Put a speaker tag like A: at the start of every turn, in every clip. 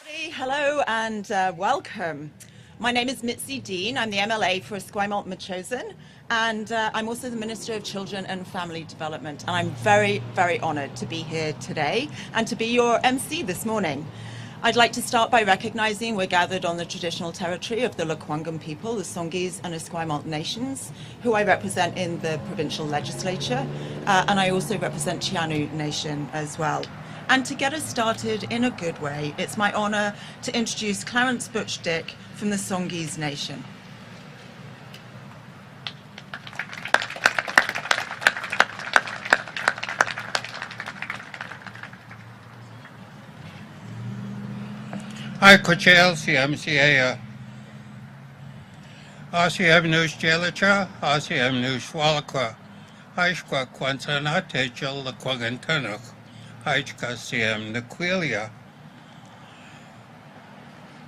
A: Hey, hello and welcome. My name is Mitzi Dean. I'm the MLA for Esquimalt-Metchosin, and I'm also the Minister of Children and Family Development. And I'm very, very honoured to be here today and to be your MC this morning. I'd like to start by recognising we're gathered on the traditional territory of the Lekwungen people, the Songhees and Esquimalt nations, who I represent in the provincial legislature, and I also represent Chianu Nation as well. And to get us started in a good way, it's my honour to introduce Clarence Butch Dick from the Songhees Nation.
B: Hi, Kuchel, CMCA. Asiam News Jelicha, Asiam News Walakwa, Haishkwa Kwanzana Techel, the Quagantanuk, Haishka CM Nequilia.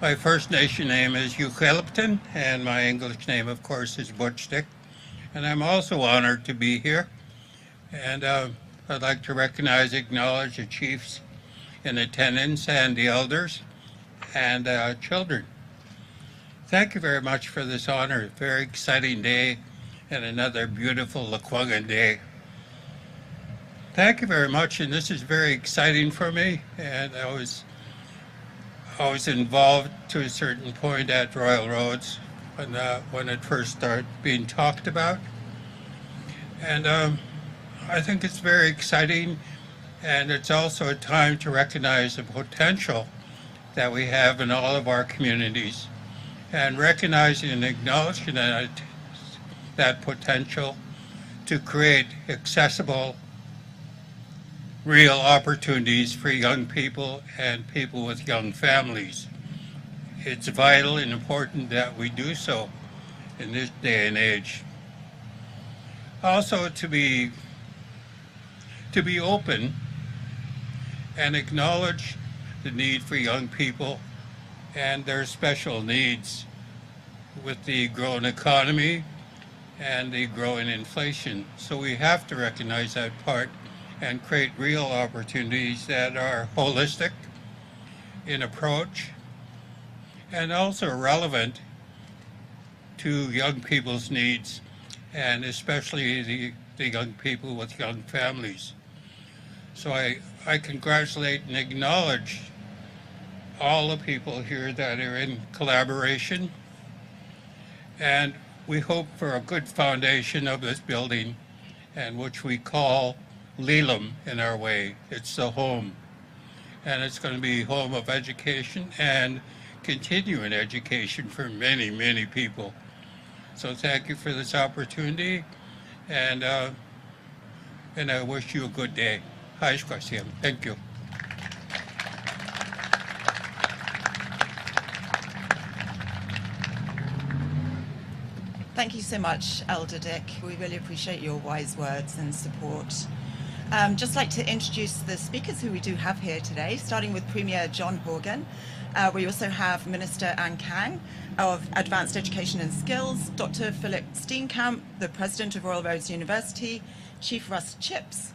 B: My First Nation name is Eucalypton, and my English name, of course, is Butch Dick. And I'm also honored to be here. And I'd like to recognize, acknowledge the chiefs in attendance and the elders and children. Thank you very much for this honor. Very exciting day and another beautiful Lekwungen day. Thank you very much, and this is very exciting for me. And I was involved to a certain point at Royal Roads when it first started being talked about. And I think it's very exciting, and it's also a time to recognize the potential that we have in all of our communities, and recognizing and acknowledging that potential to create accessible, real opportunities for young people and people with young families. It's vital and important that we do so in this day and age. Also to be open and acknowledge the need for young people and their special needs with the growing economy and the growing inflation. So we have to recognize that part and create real opportunities that are holistic in approach and also relevant to young people's needs, and especially the young people with young families. So I congratulate and acknowledge all the people here that are in collaboration, and we hope for a good foundation of this building, and which we call Lelam in our way. It's the home, and it's going to be home of education and continuing education for many, many people. So thank you for this opportunity, and I wish you a good day. Thank you.
A: Thank you so much, Elder Dick. We really appreciate your wise words and support. Just like to introduce the speakers who we do have here today, starting with Premier John Horgan. We also have Minister Kang of Advanced Education and Skills, Dr. Philip Steenkamp, the President of Royal Roads University, Chief Russ Chips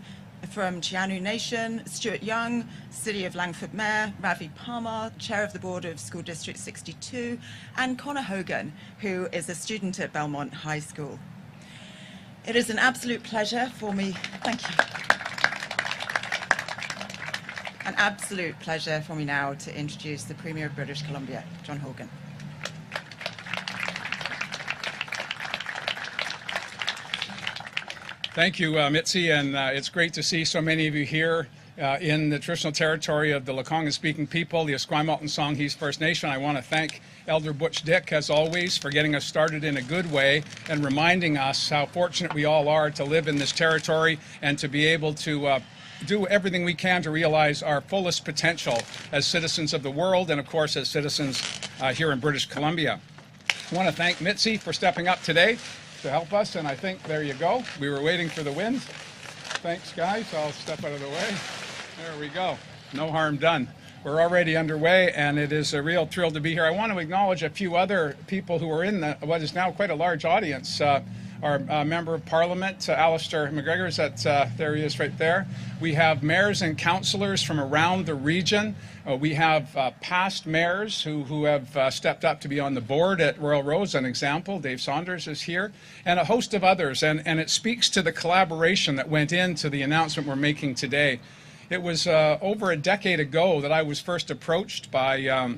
A: from Chianu Nation, Stuart Young, City of Langford Mayor, Ravi Parmar, Chair of the Board of School District 62, and Connor Hogan, who is a student at Belmont High School. It is an absolute pleasure for me, thank you. An absolute pleasure for me now to introduce the Premier of British Columbia, John Horgan.
C: Thank you, Mitzi, and it's great to see so many of you here in the traditional territory of the Lekwungen-speaking people, the Esquimalt and Songhees First Nation. I want to thank Elder Butch Dick, as always, for getting us started in a good way and reminding us how fortunate we all are to live in this territory and to be able to do everything we can to realize our fullest potential as citizens of the world and, of course, as citizens here in British Columbia. I want to thank Mitzi for stepping up today to help us, and I think, there you go. We were waiting for the wind. Thanks, guys. I'll step out of the way. There we go. No harm done. We're already underway, and it is a real thrill to be here. I want to acknowledge a few other people who are in what is now quite a large audience. our Member of Parliament, Alistair McGregor, is that, there he is right there. We have mayors and councillors from around the region. We have past mayors who have stepped up to be on the board at Royal Roads, an example. Dave Saunders is here, and a host of others. And it speaks to the collaboration that went into the announcement we're making today. It was over a decade ago that I was first approached by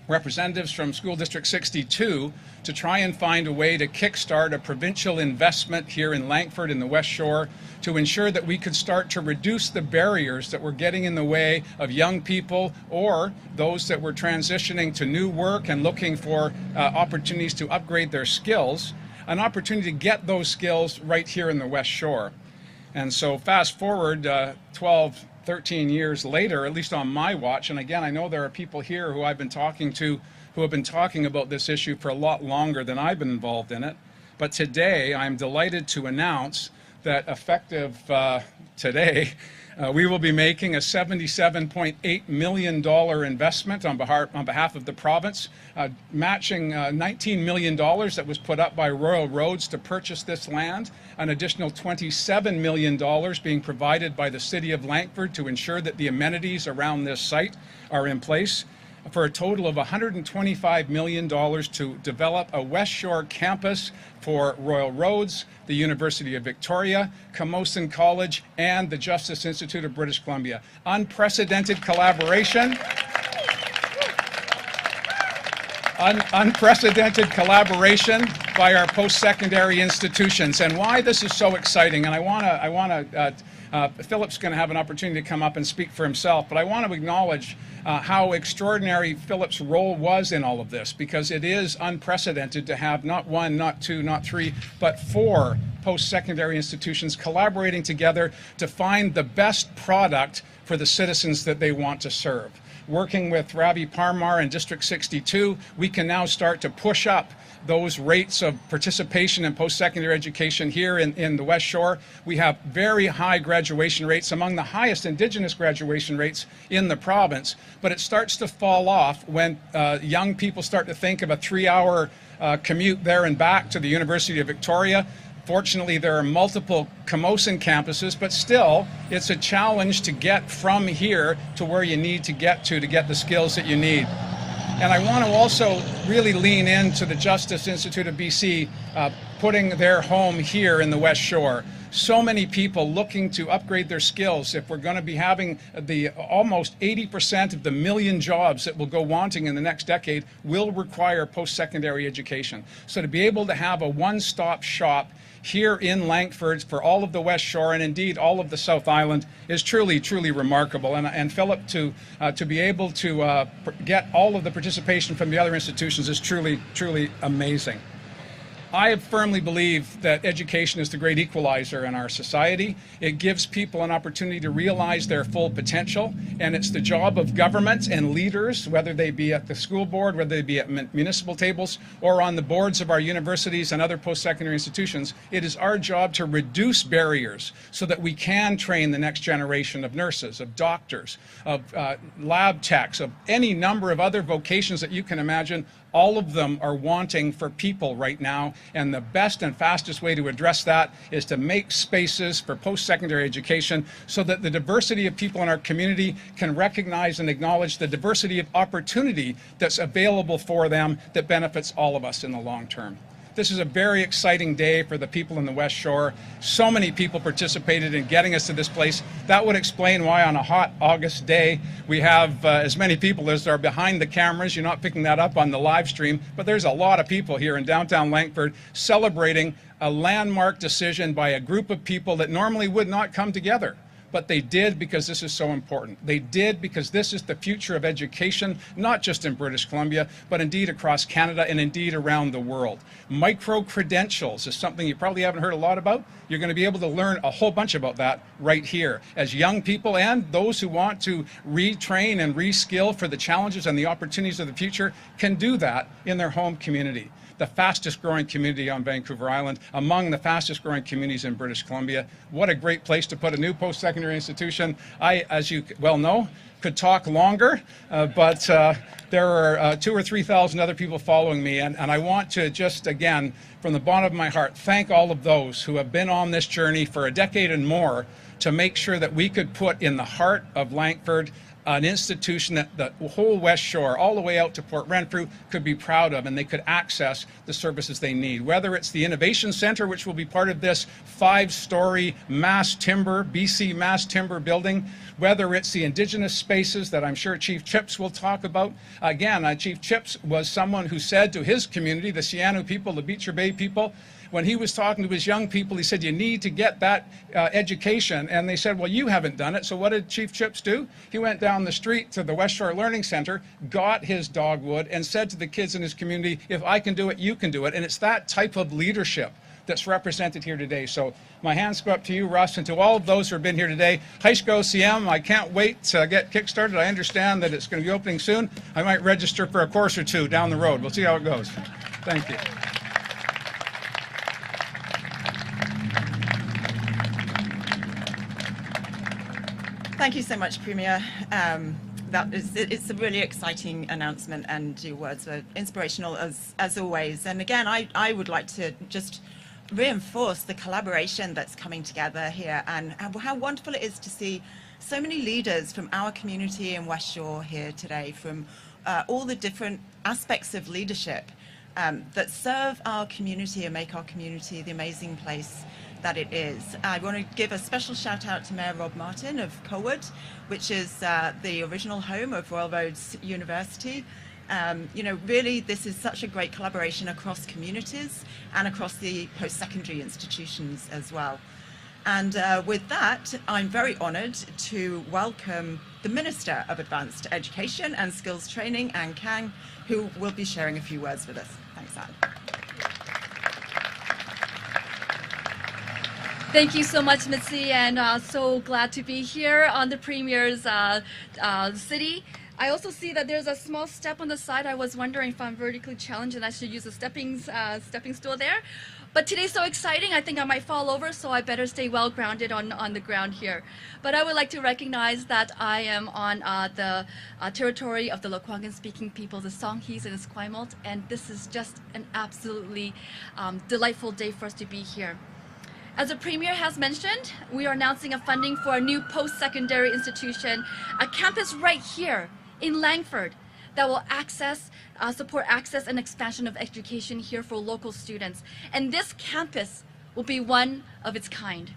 C: representatives from School District 62 to try and find a way to kickstart a provincial investment here in Langford in the Westshore to ensure that we could start to reduce the barriers that were getting in the way of young people or those that were transitioning to new work and looking for opportunities to upgrade their skills, an opportunity to get those skills right here in the Westshore. And so fast forward 13 years later, at least on my watch, and again, I know there are people here who I've been talking to who have been talking about this issue for a lot longer than I've been involved in it. But today, I'm delighted to announce that effective today, we will be making a $77.8 million investment on behalf of the province, matching $19 million that was put up by Royal Roads to purchase this land, an additional $27 million being provided by the City of Langford to ensure that the amenities around this site are in place, for a total of $125 million to develop a Westshore campus for Royal Roads, the University of Victoria, Camosun College, and the Justice Institute of British Columbia. Unprecedented collaboration. Unprecedented collaboration by our post-secondary institutions. And why this is so exciting, and I want to Philip's going to have an opportunity to come up and speak for himself, but I want to acknowledge how extraordinary Philip's role was in all of this, because it is unprecedented to have not one, not two, not three, but 4 post-secondary institutions collaborating together to find the best product for the citizens that they want to serve. Working with Ravi Parmar in District 62, we can now start to push up those rates of participation in post-secondary education here in the Westshore. We have very high graduation rates, among the highest Indigenous graduation rates in the province, but it starts to fall off when young people start to think of a 3-hour commute there and back to the University of Victoria. Fortunately, there are multiple Camosun campuses, but still, it's a challenge to get from here to where you need to get the skills that you need. And I want to also really lean into the Justice Institute of BC putting their home here in the Westshore. So many people looking to upgrade their skills. If we're going to be having the almost 80% of the million jobs that will go wanting in the next decade will require post-secondary education. So to be able to have a one-stop shop here in Langford for all of the Westshore and indeed all of the South Island is truly, truly remarkable. And Philip, to be able to get all of the participation from the other institutions is truly, truly amazing. I firmly believe that education is the great equalizer in our society. It gives people an opportunity to realize their full potential, and it's the job of government and leaders, whether they be at the school board, whether they be at municipal tables, or on the boards of our universities and other post-secondary institutions. It is our job to reduce barriers so that we can train the next generation of nurses, of doctors, of lab techs, of any number of other vocations that you can imagine. All of them are wanting for people right now, and the best and fastest way to address that is to make spaces for post-secondary education so that the diversity of people in our community can recognize and acknowledge the diversity of opportunity that's available for them that benefits all of us in the long term. This is a very exciting day for the people in the Westshore. So many people participated in getting us to this place. That would explain why on a hot August day we have as many people as are behind the cameras. You're not picking that up on the live stream, but there's a lot of people here in downtown Langford celebrating a landmark decision by a group of people that normally would not come together. But they did because this is so important. They did because this is the future of education, not just in British Columbia, but indeed across Canada and indeed around the world. Micro-credentials is something you probably haven't heard a lot about. You're going to be able to learn a whole bunch about that right here. As young people and those who want to retrain and reskill for the challenges and the opportunities of the future can do that in their home community. The fastest growing community on Vancouver Island, among the fastest growing communities in British Columbia. What a great place to put a new post-secondary institution. I, as you well know, could talk longer, but there are 2,000 or 3,000 other people following me, and I want to just, again, from the bottom of my heart, thank all of those who have been on this journey for a decade and more to make sure that we could put in the heart of Langford an institution that the whole Westshore, all the way out to Port Renfrew, could be proud of, and they could access the services they need. Whether it's the Innovation Centre, which will be part of this 5-story mass timber, BC mass timber building, whether it's the Indigenous spaces that I'm sure Chief Chips will talk about. Again, Chief Chips was someone who said to his community, the Sianu people, the Beecher Bay people, when he was talking to his young people, he said, you need to get that education. And they said, well, you haven't done it. So what did Chief Chips do? He went down the street to the Westshore Learning Center, got his dogwood, and said to the kids in his community, if I can do it, you can do it. And it's that type of leadership that's represented here today. So my hands go up to you, Russ, and to all of those who have been here today. Haisko CM, I can't wait to get kickstarted. I understand that it's going to be opening soon. I might register for a course or two down the road. We'll see how it goes. Thank you.
A: Thank you so much, Premier. It's a really exciting announcement, and your words were inspirational as always. And again, I would like to just reinforce the collaboration that's coming together here, and how wonderful it is to see so many leaders from our community in Westshore here today, from all the different aspects of leadership that serve our community and make our community the amazing place that it is. I want to give a special shout out to Mayor Rob Martin of Colwood, which is the original home of Royal Roads University. You know, really, this is such a great collaboration across communities and across the post-secondary institutions as well. And with that, I'm very honoured to welcome the Minister of Advanced Education and Skills Training, Anne Kang, who will be sharing a few words with us. Thanks, Anne.
D: Thank you so much, Mitzi, and so glad to be here on the Premier's city. I also see that there's a small step on the side. I was wondering if I'm vertically challenged and I should use a stepping stool there. But today's so exciting, I think I might fall over, so I better stay well grounded on the ground here. But I would like to recognize that I am on the territory of the Lekwungen-speaking people, the Songhees and Esquimalt, and this is just an absolutely delightful day for us to be here. As the Premier has mentioned, we are announcing a funding for a new post-secondary institution, a campus right here in Langford that will support access and expansion of education here for local students. And this campus will be one of its kind.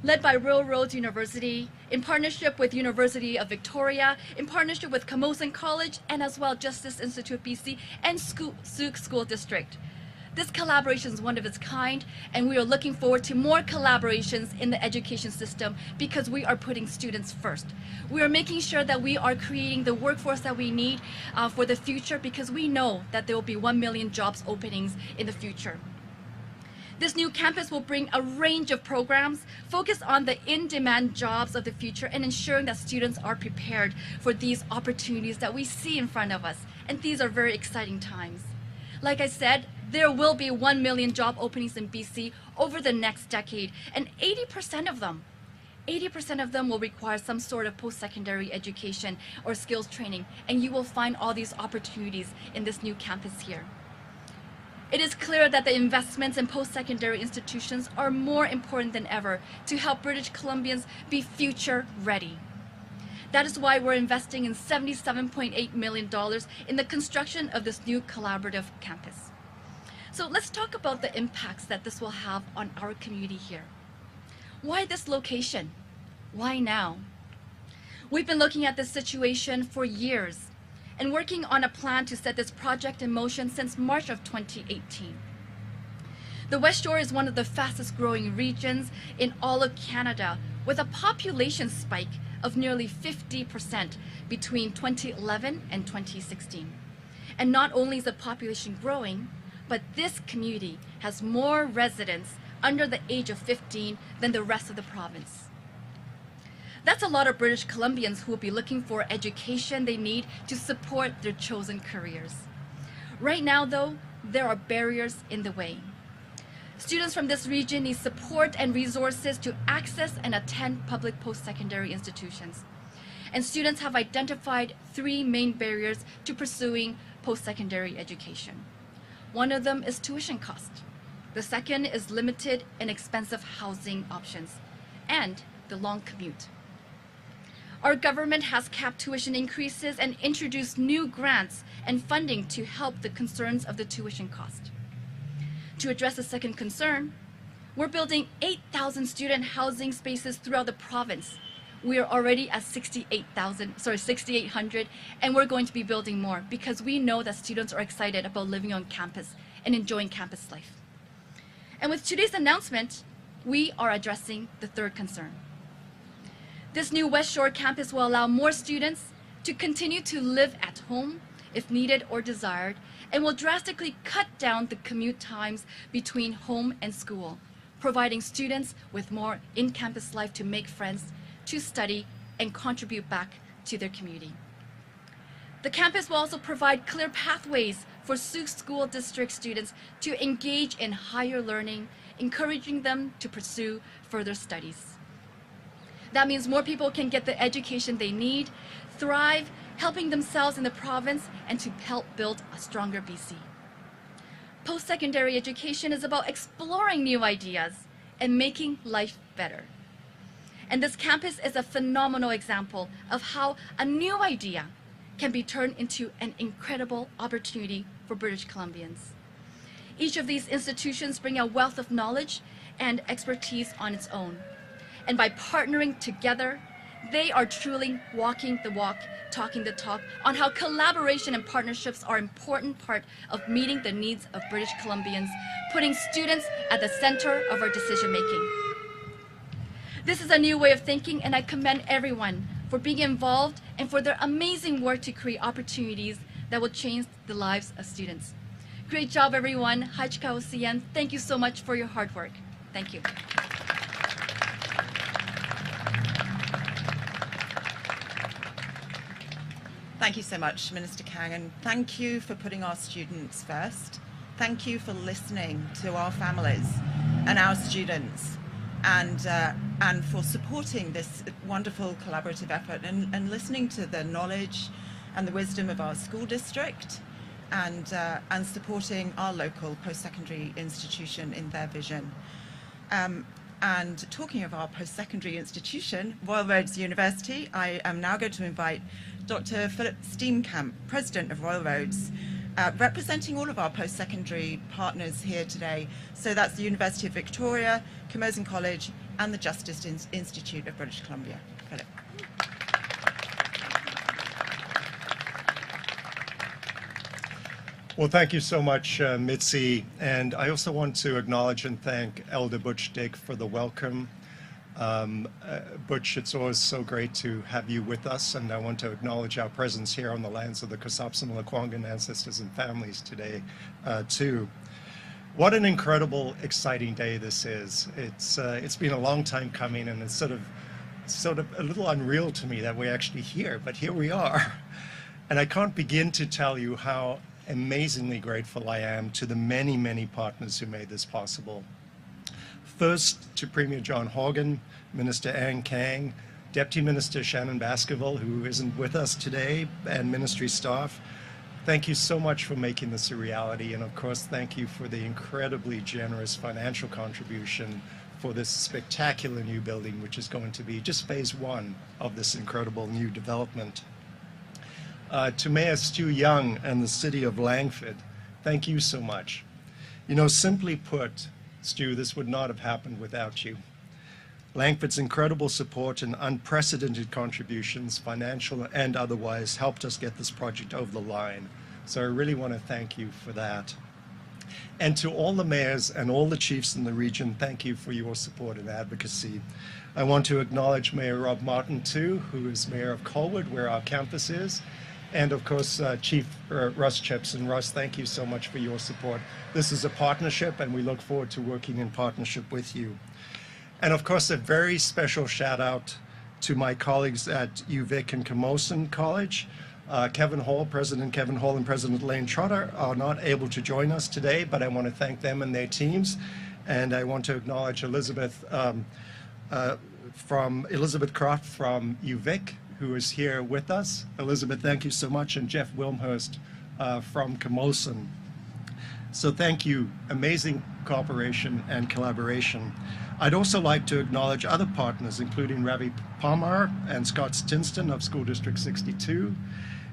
D: Led by Royal Roads University, in partnership with University of Victoria, in partnership with Camosun College, and as well Justice Institute BC and Souk School District. This collaboration is one of its kind, and we are looking forward to more collaborations in the education system because we are putting students first. We are making sure that we are creating the workforce that we need for the future because we know that there will be 1 million jobs openings in the future. This new campus will bring a range of programs focused on the in-demand jobs of the future and ensuring that students are prepared for these opportunities that we see in front of us. And these are very exciting times. Like I said, there will be 1 million job openings in BC over the next decade, and 80% of them will require some sort of post-secondary education or skills training, and you will find all these opportunities in this new campus here. It is clear that the investments in post-secondary institutions are more important than ever to help British Columbians be future ready. That is why we're investing in $77.8 million in the construction of this new collaborative campus. So let's talk about the impacts that this will have on our community here. Why this location? Why now? We've been looking at this situation for years and working on a plan to set this project in motion since March of 2018. The Westshore is one of the fastest growing regions in all of Canada, with a population spike of nearly 50% between 2011 and 2016. And not only is the population growing, but this community has more residents under the age of 15 than the rest of the province. That's a lot of British Columbians who will be looking for education they need to support their chosen careers. Right now, though, there are barriers in the way. Students from this region need support and resources to access and attend public post-secondary institutions. and students have identified 3 main barriers to pursuing post-secondary education. One of them is tuition cost. The second is limited and expensive housing options, and the long commute. Our government has capped tuition increases and introduced new grants and funding to help the concerns of the tuition cost. To address the second concern, we're building 8,000 student housing spaces throughout the province. We are already at 6,800, and we're going to be building more because we know that students are excited about living on campus and enjoying campus life. And with today's announcement, we are addressing the third concern. This new Westshore campus will allow more students to continue to live at home if needed or desired, and will drastically cut down the commute times between home and school, providing students with more in-campus life to make friends, to study, and contribute back to their community. The campus will also provide clear pathways for Sioux School District students to engage in higher learning, encouraging them to pursue further studies. That means more people can get the education they need, thrive, helping themselves in the province, and to help build a stronger BC. Post-secondary education is about exploring new ideas and making life better. And this campus is a phenomenal example of how a new idea can be turned into an incredible opportunity for British Columbians. Each of these institutions bring a wealth of knowledge and expertise on its own. And by partnering together, they are truly walking the walk, talking the talk on how collaboration and partnerships are an important part of meeting the needs of British Columbians, putting students at the center of our decision making. This is a new way of thinking, and I commend everyone for being involved and for their amazing work to create opportunities that will change the lives of students. Great job, everyone. Hachkaosian. Thank you so much for your hard work. Thank you.
A: Thank you so much, Minister Kang, and thank you for putting our students first. Thank you for listening to our families and our students, and for supporting this wonderful collaborative effort and listening to the knowledge and the wisdom of our school district, and supporting our local post-secondary institution in their vision. And talking of our post-secondary institution, Royal Roads University, I am now going to invite Dr. Philip Steenkamp, President of Royal Roads, representing all of our post-secondary partners here today. So that's the University of Victoria, Camosun College, and the Justice Institute of British Columbia. Philip.
E: Well, thank you so much, Mitzi. And I also want to acknowledge and thank Elder Butch Dick for the welcome. Butch, it's always so great to have you with us, and I want to acknowledge our presence here on the lands of the Kosopson-Lekwungen ancestors and families today, too. What an incredible, exciting day this is. It's been a long time coming, and it's sort of a little unreal to me that we're actually here, but here we are. And I can't begin to tell you how amazingly grateful I am to the many, many partners who made this possible. First, to Premier John Horgan, Minister Kang, Deputy Minister Shannon Baskerville, who isn't with us today, and ministry staff. Thank you so much for making this a reality, and of course, thank you for the incredibly generous financial contribution for this spectacular new building, which is going to be just phase 1 of this incredible new development. To Mayor Stu Young and the City of Langford, thank you so much. You know, simply put, Stu, this would not have happened without you. Langford's incredible support and unprecedented contributions, financial and otherwise, helped us get this project over the line. So I really want to thank you for that. And to all the mayors and all the chiefs in the region, thank you for your support and advocacy. I want to acknowledge Mayor Rob Martin, too, who is Mayor of Colwood, where our campus is. And of course, Chief Russ Chips. And Russ, thank you so much for your support. This is a partnership, and we look forward to working in partnership with you. And of course, a very special shout out to my colleagues at UVic and Camosun College. Kevin Hall, President Kevin Hall and President Lane Trotter are not able to join us today, but I want to thank them and their teams. And I want to acknowledge Elizabeth Croft from UVic, who is here with us. Elizabeth, thank you so much, and Jeff Wilmhurst from Camosun. So thank you, amazing cooperation and collaboration. I'd also like to acknowledge other partners, including Ravi Parmar and Scott Stinston of School District 62.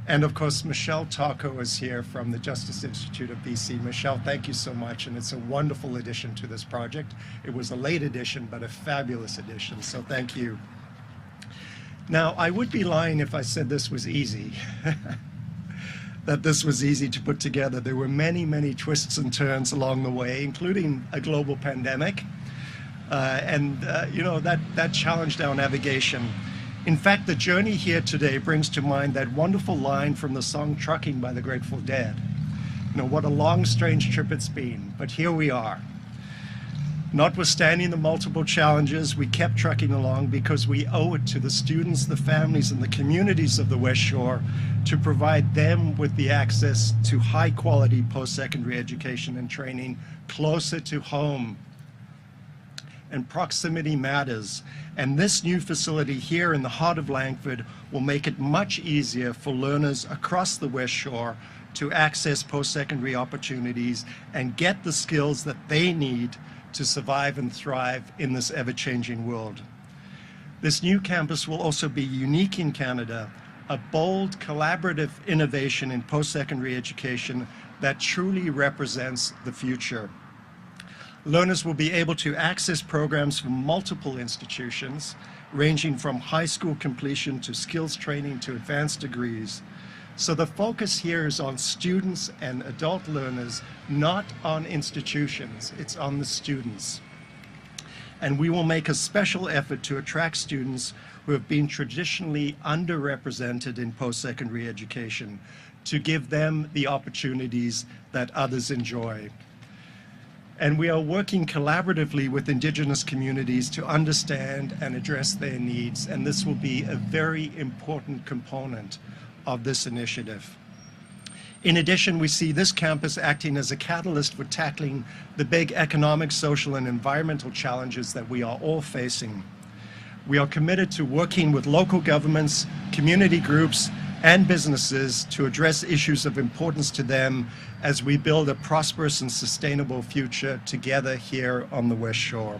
E: And of course, Michelle Tarko is here from the Justice Institute of BC. Michelle, thank you so much, and it's a wonderful addition to this project. It was a late addition, but a fabulous addition, so thank you. Now, I would be lying if I said this was easy. That this was easy to put together. There were many, many twists and turns along the way, including a global pandemic. You know, that challenged our navigation. In fact, the journey here today brings to mind that wonderful line from the song Trucking by the Grateful Dead. You know, what a long, strange trip it's been, but here we are. Notwithstanding the multiple challenges, we kept trucking along because we owe it to the students, the families, and the communities of the West Shore to provide them with the access to high-quality post-secondary education and training closer to home. And proximity matters. And this new facility here in the heart of Langford will make it much easier for learners across the West Shore to access post-secondary opportunities and get the skills that they need to survive and thrive in this ever-changing world. This new campus will also be unique in Canada, a bold, collaborative innovation in post-secondary education that truly represents the future. Learners will be able to access programs from multiple institutions, ranging from high school completion to skills training to advanced degrees. So the focus here is on students and adult learners, not on institutions. It's on the students. And we will make a special effort to attract students who have been traditionally underrepresented in post-secondary education, to give them the opportunities that others enjoy. And we are working collaboratively with Indigenous communities to understand and address their needs, and this will be a very important component of this initiative. In addition, we see this campus acting as a catalyst for tackling the big economic, social, and environmental challenges that we are all facing. We are committed to working with local governments, community groups, and businesses to address issues of importance to them as we build a prosperous and sustainable future together here on the West Shore.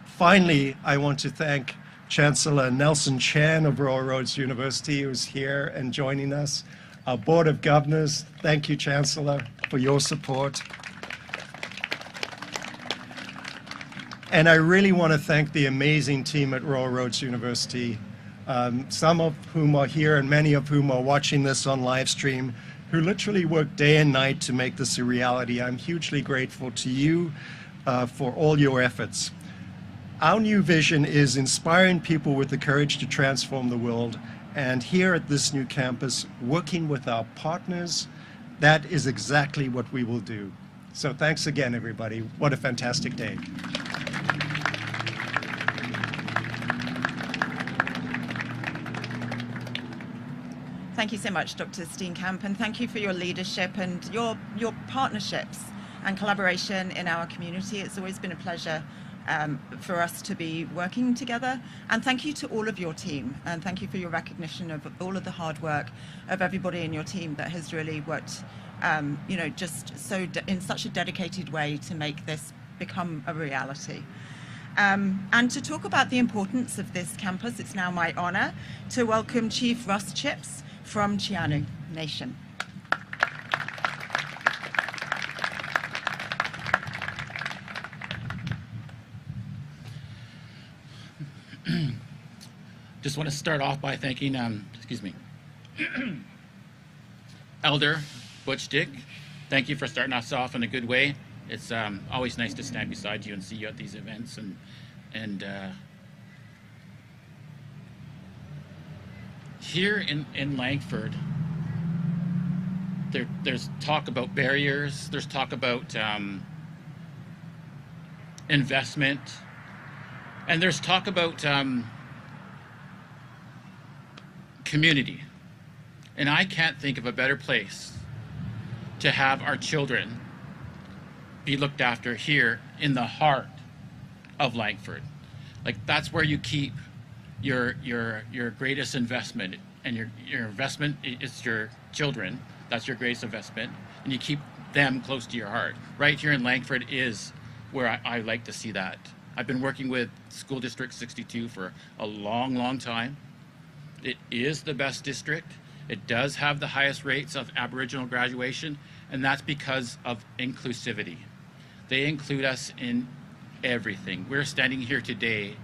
E: Finally, I want to thank Chancellor Nelson Chan of Royal Roads University, who's here and joining us. Our Board of Governors, thank you, Chancellor, for your support. And I really want to thank the amazing team at Royal Roads University, some of whom are here and many of whom are watching this on live stream, who literally work day and night to make this a reality. I'm hugely grateful to you for all your efforts. Our new vision is inspiring people with the courage to transform the world, and here at this new campus, working with our partners, that is exactly what we will do. So thanks again, everybody. What a fantastic day.
A: Thank you so much, Dr. Steenkamp, and thank you for your leadership and your partnerships and collaboration in our community. It's always been a pleasure for us to be working together. And thank you to all of your team, and thank you for your recognition of all of the hard work of everybody in your team that has really worked, you know, just so in such a dedicated way to make this become a reality. And to talk about the importance of this campus, it's now my honor to welcome Chief Russ Chips from Chianu Nation.
F: Just want to start off by thanking, Elder Butch Dick. Thank you for starting us off in a good way. It's always nice to stand beside you and see you at these events. And here in Langford, there's talk about barriers. There's talk about investment, and there's talk about community. And I can't think of a better place to have our children be looked after here in the heart of Langford. Like, that's where you keep your greatest investment, and your investment is your children. That's your greatest investment, and you keep them close to your heart. Right here in Langford is where I like to see that. I've been working with School District 62 for a long time. It is the best district. It does have the highest rates of Aboriginal graduation, and that's because of inclusivity. They include us in everything. We're standing here today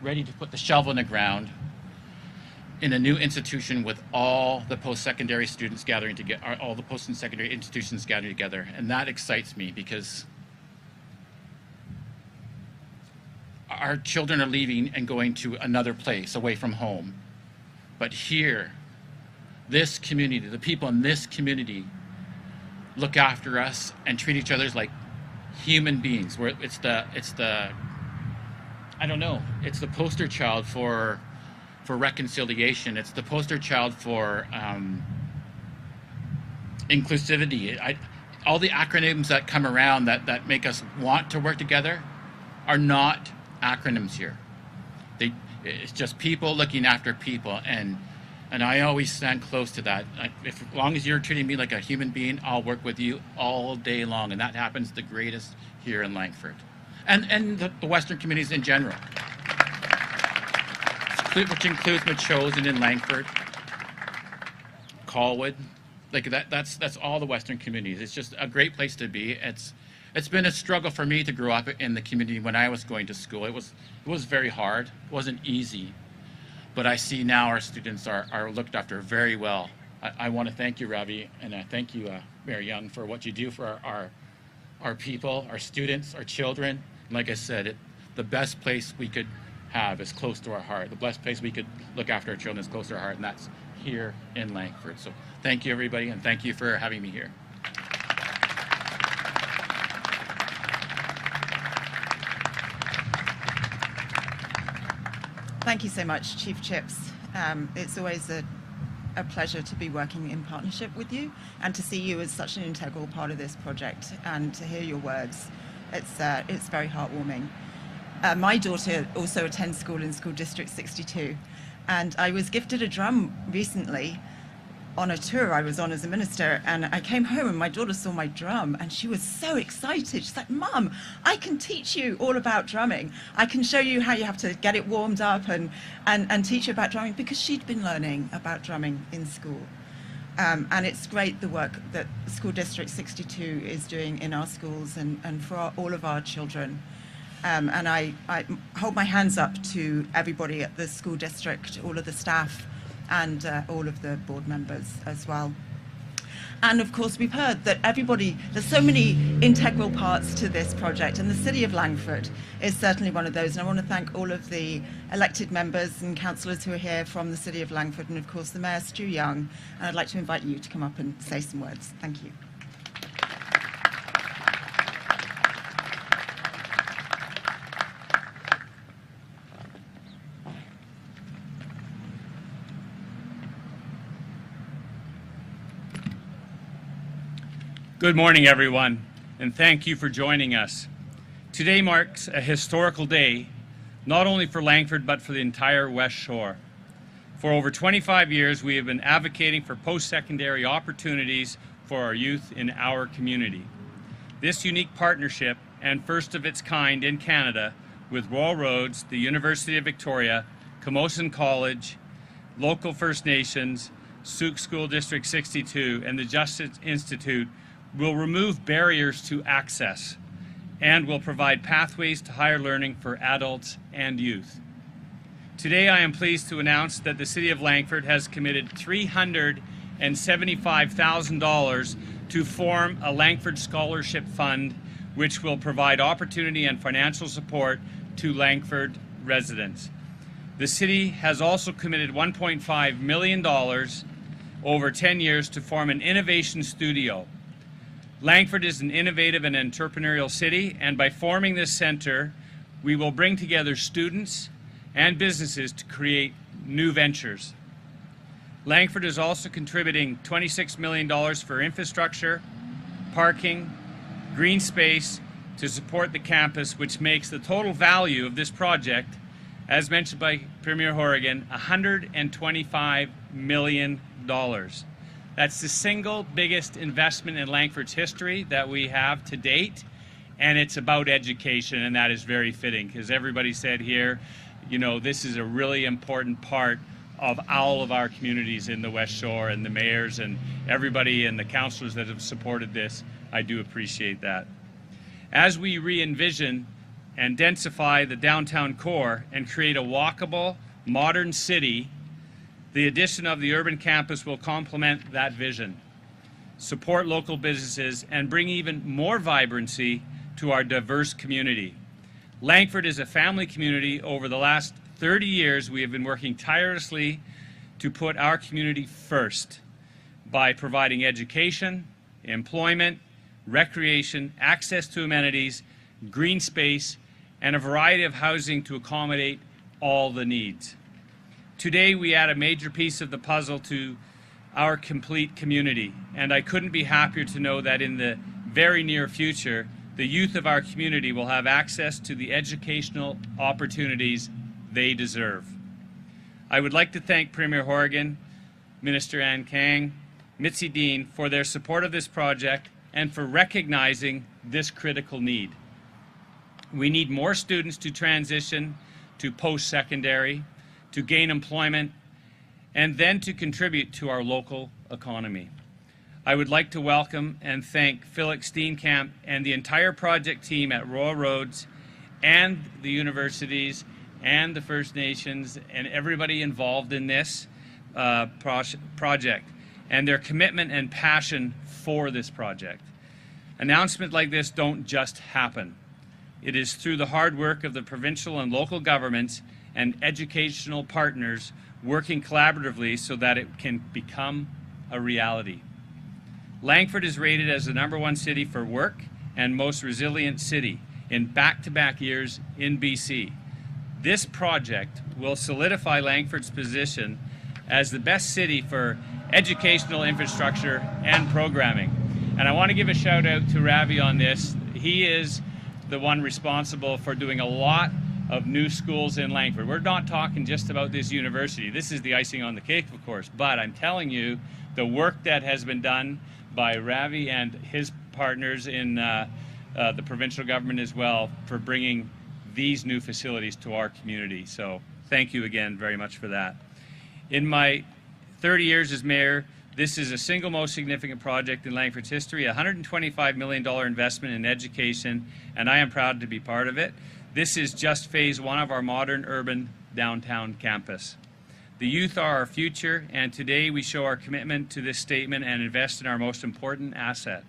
F: ready to put the shovel in the ground in a new institution with all the post-secondary students gathering together, all the post and secondary institutions gathering together. And that excites me because our children are leaving and going to another place away from home. But here, this community, the people in this community look after us and treat each other like human beings. Where it's the I don't know, it's the poster child for reconciliation. It's the poster child for inclusivity. All the acronyms that come around that make us want to work together are not acronyms here. It's just people looking after people, and I always stand close to that. As long as you're treating me like a human being, I'll work with you all day long, and that happens the greatest here in Langford, and the Western communities in general, which includes Metchosin in Langford, Colwood, like that's all the Western communities. It's just a great place to be. It's been a struggle for me to grow up in the community when I was going to school. It was very hard. It wasn't easy. But I see now our students are looked after very well. I want to thank you, Ravi, and I thank you, Mayor Young, for what you do for our people, our students, our children. And like I said, the best place we could have is close to our heart. The best place we could look after our children is close to our heart, and that's here in Langford. So thank you, everybody, and thank you for having me here.
A: Thank you so much, Chief Chips. It's always a pleasure to be working in partnership with you and to see you as such an integral part of this project and to hear your words. It's very heartwarming. My daughter also attends school in School District 62, and I was gifted a drum recently on a tour I was on as a minister, and I came home and my daughter saw my drum and she was so excited. She's like, "Mum, I can teach you all about drumming. I can show you how you have to get it warmed up and teach you about drumming," because she'd been learning about drumming in school. And it's great the work that School District 62 is doing in our schools and for all of our children. And I hold my hands up to everybody at the school district, all of the staff, and all of the board members as well. And of course, we've heard that there's so many integral parts to this project, and the City of Langford is certainly one of those. And I want to thank all of the elected members and councillors who are here from the City of Langford, and of course the Mayor, Stu Young. And I'd like to invite you to come up and say some words. Thank you.
G: Good morning, everyone, and thank you for joining us. Today marks a historical day, not only for Langford, but for the entire Westshore. For over 25 years, we have been advocating for post-secondary opportunities for our youth in our community. This unique partnership, and first of its kind in Canada, with Royal Roads, the University of Victoria, Camosun College, local First Nations, Sauk School District 62, and the Justice Institute, will remove barriers to access and will provide pathways to higher learning for adults and youth. Today, I am pleased to announce that the City of Langford has committed $375,000 to form a Langford Scholarship Fund, which will provide opportunity and financial support to Langford residents. The City has also committed $1.5 million over 10 years to form an innovation studio. Langford is an innovative and entrepreneurial city, and by forming this center, we will bring together students and businesses to create new ventures. Langford is also contributing $26 million for infrastructure, parking, green space to support the campus, which makes the total value of this project As mentioned by Premier Horgan, $125 million. That's the single biggest investment in Langford's history that we have to date, and it's about education, and that is very fitting because everybody said here, you know, this is a really important part of all of our communities in the West Shore, and the mayors and everybody and the councillors that have supported this. I do appreciate that. As we re-envision and densify the downtown core and create a walkable, modern city, the addition of the urban campus will complement that vision, support local businesses, and bring even more vibrancy to our diverse community. Langford is a family community. Over the last 30 years, we have been working tirelessly to put our community first by providing education, employment, recreation, access to amenities, green space, and a variety of housing to accommodate all the needs. Today, we add a major piece of the puzzle to our complete community, and I couldn't be happier to know that in the very near future, the youth of our community will have access to the educational opportunities they deserve. I would like to thank Premier Horgan, Minister Kang, Mitzi Dean for their support of this project and for recognizing this critical need. We need more students to transition to post-secondary, to gain employment, and then to contribute to our local economy. I would like to welcome and thank Felix Steenkamp and the entire project team at Royal Roads and the universities and the First Nations and everybody involved in this project and their commitment and passion for this project. Announcements like this don't just happen. It is through the hard work of the provincial and local governments and educational partners working collaboratively so that it can become a reality. Langford is rated as the #1 city for work and most resilient city in back-to-back years in BC. This project will solidify Langford's position as the best city for educational infrastructure and programming. And I want to give a shout out to Ravi on this. He is the one responsible for doing a lot of new schools in Langford. We're not talking just about this university. This is the icing on the cake, of course, but I'm telling you, the work that has been done by Ravi and his partners in the provincial government as well for bringing these new facilities to our community. So thank you again very much for that. In my 30 years as mayor, this is the single most significant project in Langford's history, a $125 million investment in education, and I am proud to be part of it. This is just phase 1 of our modern urban downtown campus. The youth are our future, and today we show our commitment to this statement and invest in our most important asset,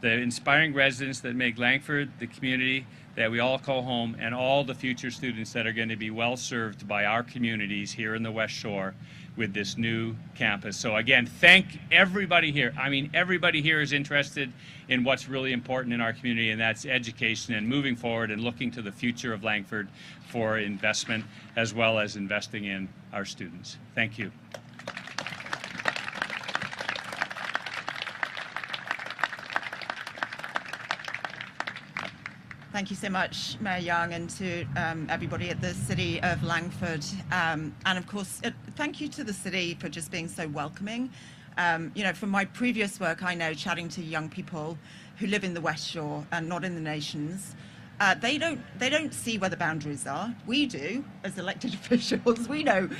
G: the inspiring residents that make Langford the community that we all call home, and all the future students that are going to be well served by our communities here in the West Shore with this new campus. So again, thank everybody here. I mean, everybody here is interested in what's really important in our community, and that's education and moving forward and looking to the future of Langford for investment as well as investing in our students. Thank you.
A: Thank you so much, Mayor Young, and to everybody at the City of Langford. And of course, thank you to the city for just being so welcoming. You know, from my previous work, I know chatting to young people who live in the West Shore and not in the Nations, they don't see where the boundaries are. We do, as elected officials. We know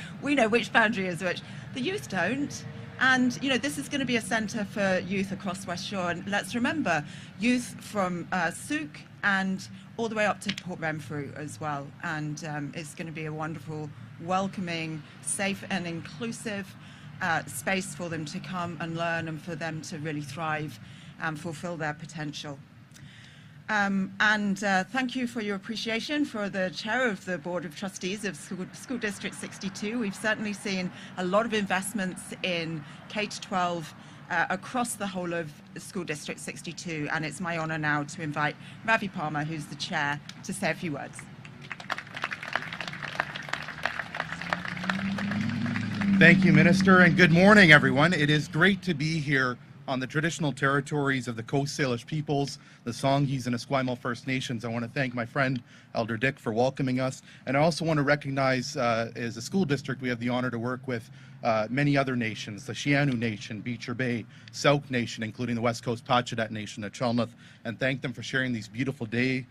A: which boundary is which. The youth don't. And, you know, this is going to be a centre for youth across West Shore. And let's remember, youth from Souk and all the way up to Port Renfrew as well. And it's going to be a wonderful, welcoming, safe and inclusive space for them to come and learn and for them to really thrive and fulfill their potential. Thank you for your appreciation for the chair of the Board of Trustees of School District 62. We've certainly seen a lot of investments in K-12 across the whole of School District 62, and it's my honour now to invite Ravi Parmar, who's the chair, to say a few words.
H: Thank you, Minister, and good morning, everyone. It is great to be here on the traditional territories of the Coast Salish peoples, the Songhees and Esquimalt First Nations. I want to thank my friend Elder Dick for welcoming us. And I also want to recognize, as a school district, we have the honor to work with many other nations, the Shianu Nation, Beecher Bay, Sauk Nation, including the West Coast Pachadat Nation at Chalmouth, and thank them for sharing these beautiful days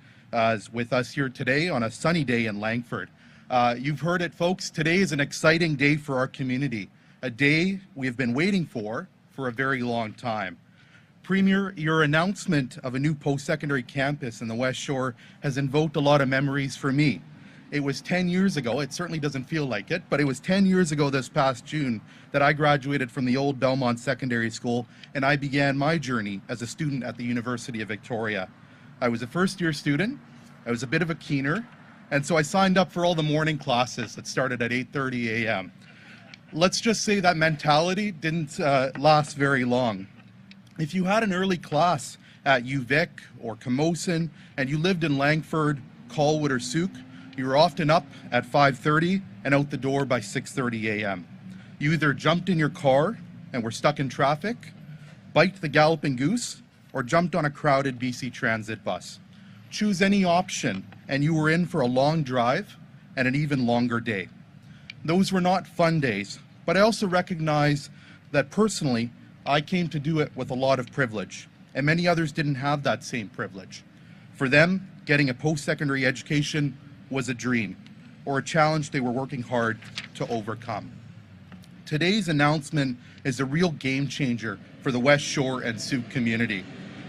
H: with us here today on a sunny day in Langford. You've heard it, folks. Today is an exciting day for our community, a day we have been waiting for a very long time. Premier, your announcement of a new post-secondary campus in the Westshore has invoked a lot of memories for me. It was 10 years ago, it certainly doesn't feel like it, but it was 10 years ago this past June that I graduated from the old Belmont Secondary School and I began my journey as a student at the University of Victoria. I was a first-year student, I was a bit of a keener, and so I signed up for all the morning classes that started at 8:30 a.m. Let's just say that mentality didn't last very long. If you had an early class at UVic or Camosun and you lived in Langford, Colwood or Sauk, you were often up at 5:30 and out the door by 6:30 a.m. You either jumped in your car and were stuck in traffic, biked the Galloping Goose, or jumped on a crowded BC Transit bus. Choose any option and you were in for a long drive and an even longer day. Those were not fun days, but I also recognize that personally, I came to do it with a lot of privilege, and many others didn't have that same privilege. For them, getting a post-secondary education was a dream, or a challenge they were working hard to overcome. Today's announcement is a real game changer for the Westshore and Sauk community.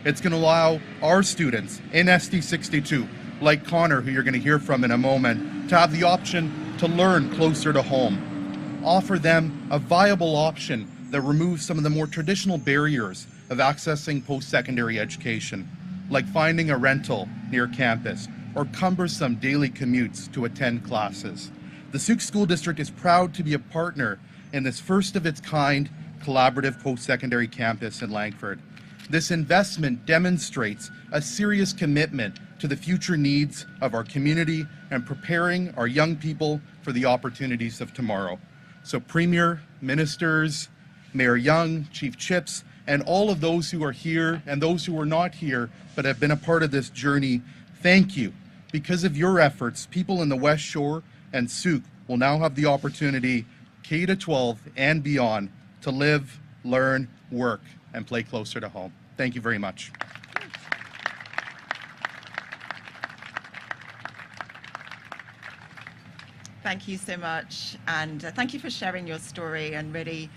H: It's going to allow our students in SD62, like Connor, who you're going to hear from in a moment, to have the option to learn closer to home. Offer them a viable option that removes some of the more traditional barriers of accessing post-secondary education, like finding a rental near campus or cumbersome daily commutes to attend classes. The Sauk School District is proud to be a partner in this first-of-its-kind collaborative post-secondary campus in Langford. This investment demonstrates a serious commitment to the future needs of our community and preparing our young people for the opportunities of tomorrow. So Premier, Ministers, Mayor Young, Chief Chips, and all of those who are here and those who are not here but have been a part of this journey, thank you. Because of your efforts, people in the Westshore and Sauk will now have the opportunity, K-12 and beyond, to live, learn, work, and play closer to home. Thank you very much.
A: Thank you so much, and thank you for sharing your story and really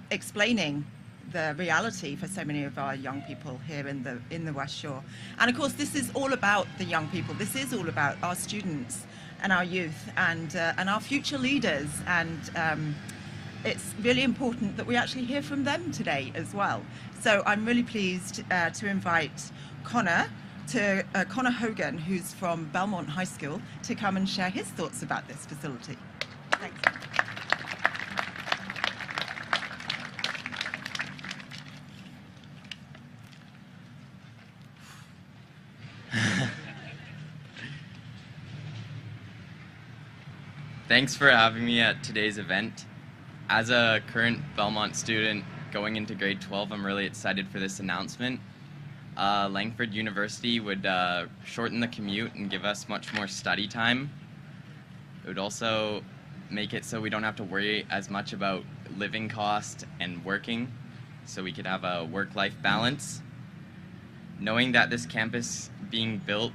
A: explaining the reality for so many of our young people here in the Westshore. And of course, this is all about the young people. This is all about our students and our youth and our future leaders. And it's really important that we actually hear from them today as well. So I'm really pleased to invite Connor Hogan, who's from Belmont High School, to come and share his thoughts about this facility. Thanks.
I: Thanks for having me at today's event. As a current Belmont student going into grade 12, I'm really excited for this announcement. Langford University would shorten the commute and give us much more study time. It would also make it so we don't have to worry as much about living cost and working, so we could have a work-life balance. Knowing that this campus being built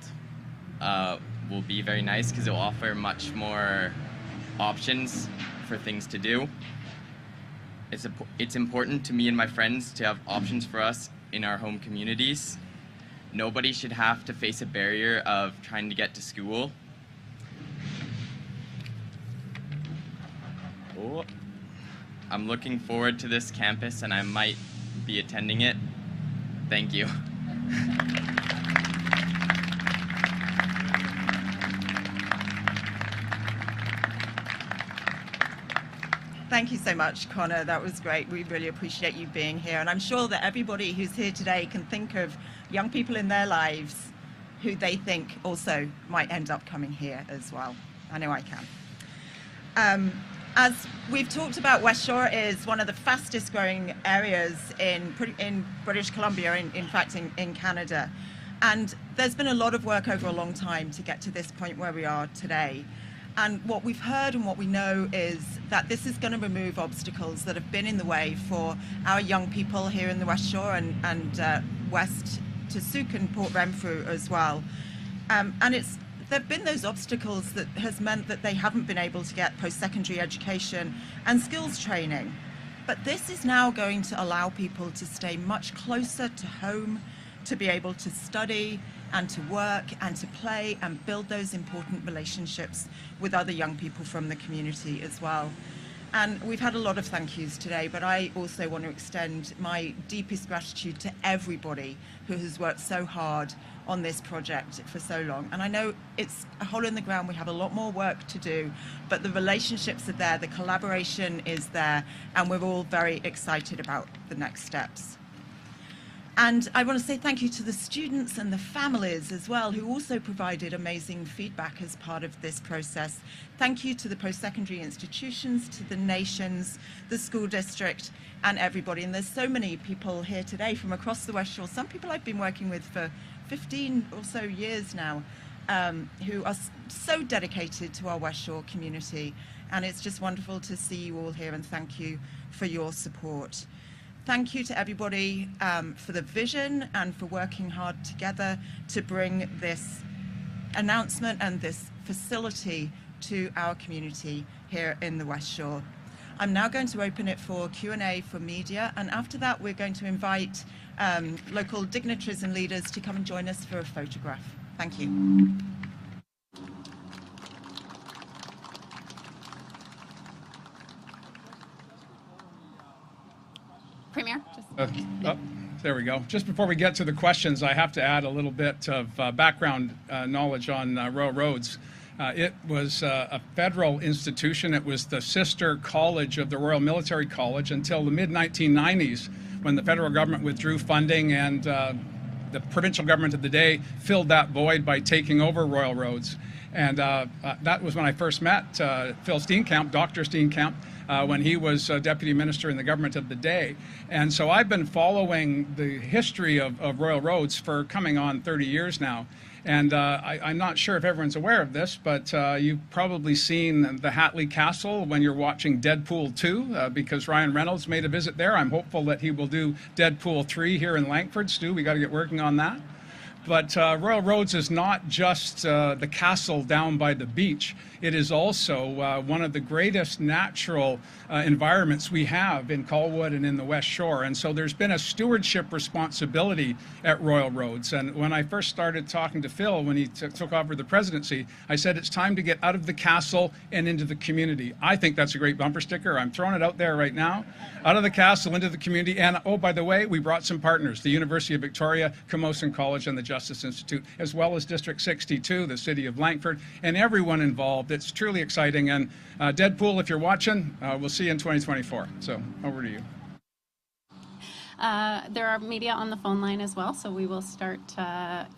I: will be very nice because it will offer much more options for things to do. It's important to me and my friends to have options for us in our home communities. Nobody should have to face a barrier of trying to get to school. I'm looking forward to this campus and I might be attending it. Thank you.
A: Thank you so much, Connor. That was great. We really appreciate you being here. And I'm sure that everybody who's here today can think of young people in their lives who they think also might end up coming here as well. I know I can. As we've talked about, Westshore is one of the fastest growing areas in British Columbia, in fact in Canada. And there's been a lot of work over a long time to get to this point where we are today. And what we've heard and what we know is that this is going to remove obstacles that have been in the way for our young people here in the Westshore and west to Sooke and Port Renfrew as well. There have been those obstacles that has meant that they haven't been able to get post-secondary education and skills training. But this is now going to allow people to stay much closer to home, to be able to study and to work and to play and build those important relationships with other young people from the community as well. And we've had a lot of thank yous today, but I also want to extend my deepest gratitude to everybody who has worked so hard on this project for so long. And I know it's a hole in the ground, we have a lot more work to do, but the relationships are there, the collaboration is there, and we're all very excited about the next steps. And I want to say thank you to the students and the families as well, who also provided amazing feedback as part of this process. Thank you to the post-secondary institutions, to the nations, the school district, and everybody. And there's so many people here today from across the Westshore, some people I've been working with for 15 or so years now, who are so dedicated to our Westshore community. And it's just wonderful to see you all here, and thank you for your support. Thank you to everybody for the vision and for working hard together to bring this announcement and this facility to our community here in the Westshore. I'm now going to open it for Q&A for media, and after that we're going to invite local dignitaries and leaders to come and join us for a photograph. Thank you.
J: Premier?
C: There we go. Just before we get to the questions, I have to add a little bit of background knowledge on Royal Roads. It was a federal institution. It was the sister college of the Royal Military College until the mid-1990s, when the federal government withdrew funding and the provincial government of the day filled that void by taking over Royal Roads. And that was when I first met Phil Steenkamp, Dr. Steenkamp, when he was deputy minister in the government of the day. And so I've been following the history of Royal Roads for coming on 30 years now. And I'm not sure if everyone's aware of this, but you've probably seen the Hatley Castle when you're watching Deadpool 2, because Ryan Reynolds made a visit there. I'm hopeful that he will do Deadpool 3 here in Langford. Stu, we got to get working on that. But Royal Roads is not just the castle down by the beach. It is also one of the greatest natural environments we have in Colwood and in the West Shore. And so there's been a stewardship responsibility at Royal Roads. And when I first started talking to Phil, when he took over the presidency, I said it's time to get out of the castle and into the community. I think that's a great bumper sticker. I'm throwing it out there right now. Out of the castle, into the community. And oh, by the way, we brought some partners, the University of Victoria, Camosun College, and the Justice Institute, as well as District 62, the City of Langford, and everyone involved. It's truly exciting. And Deadpool, if you're watching, we'll see you in 2024. So over to you.
J: There are media on the phone line as well, so we will start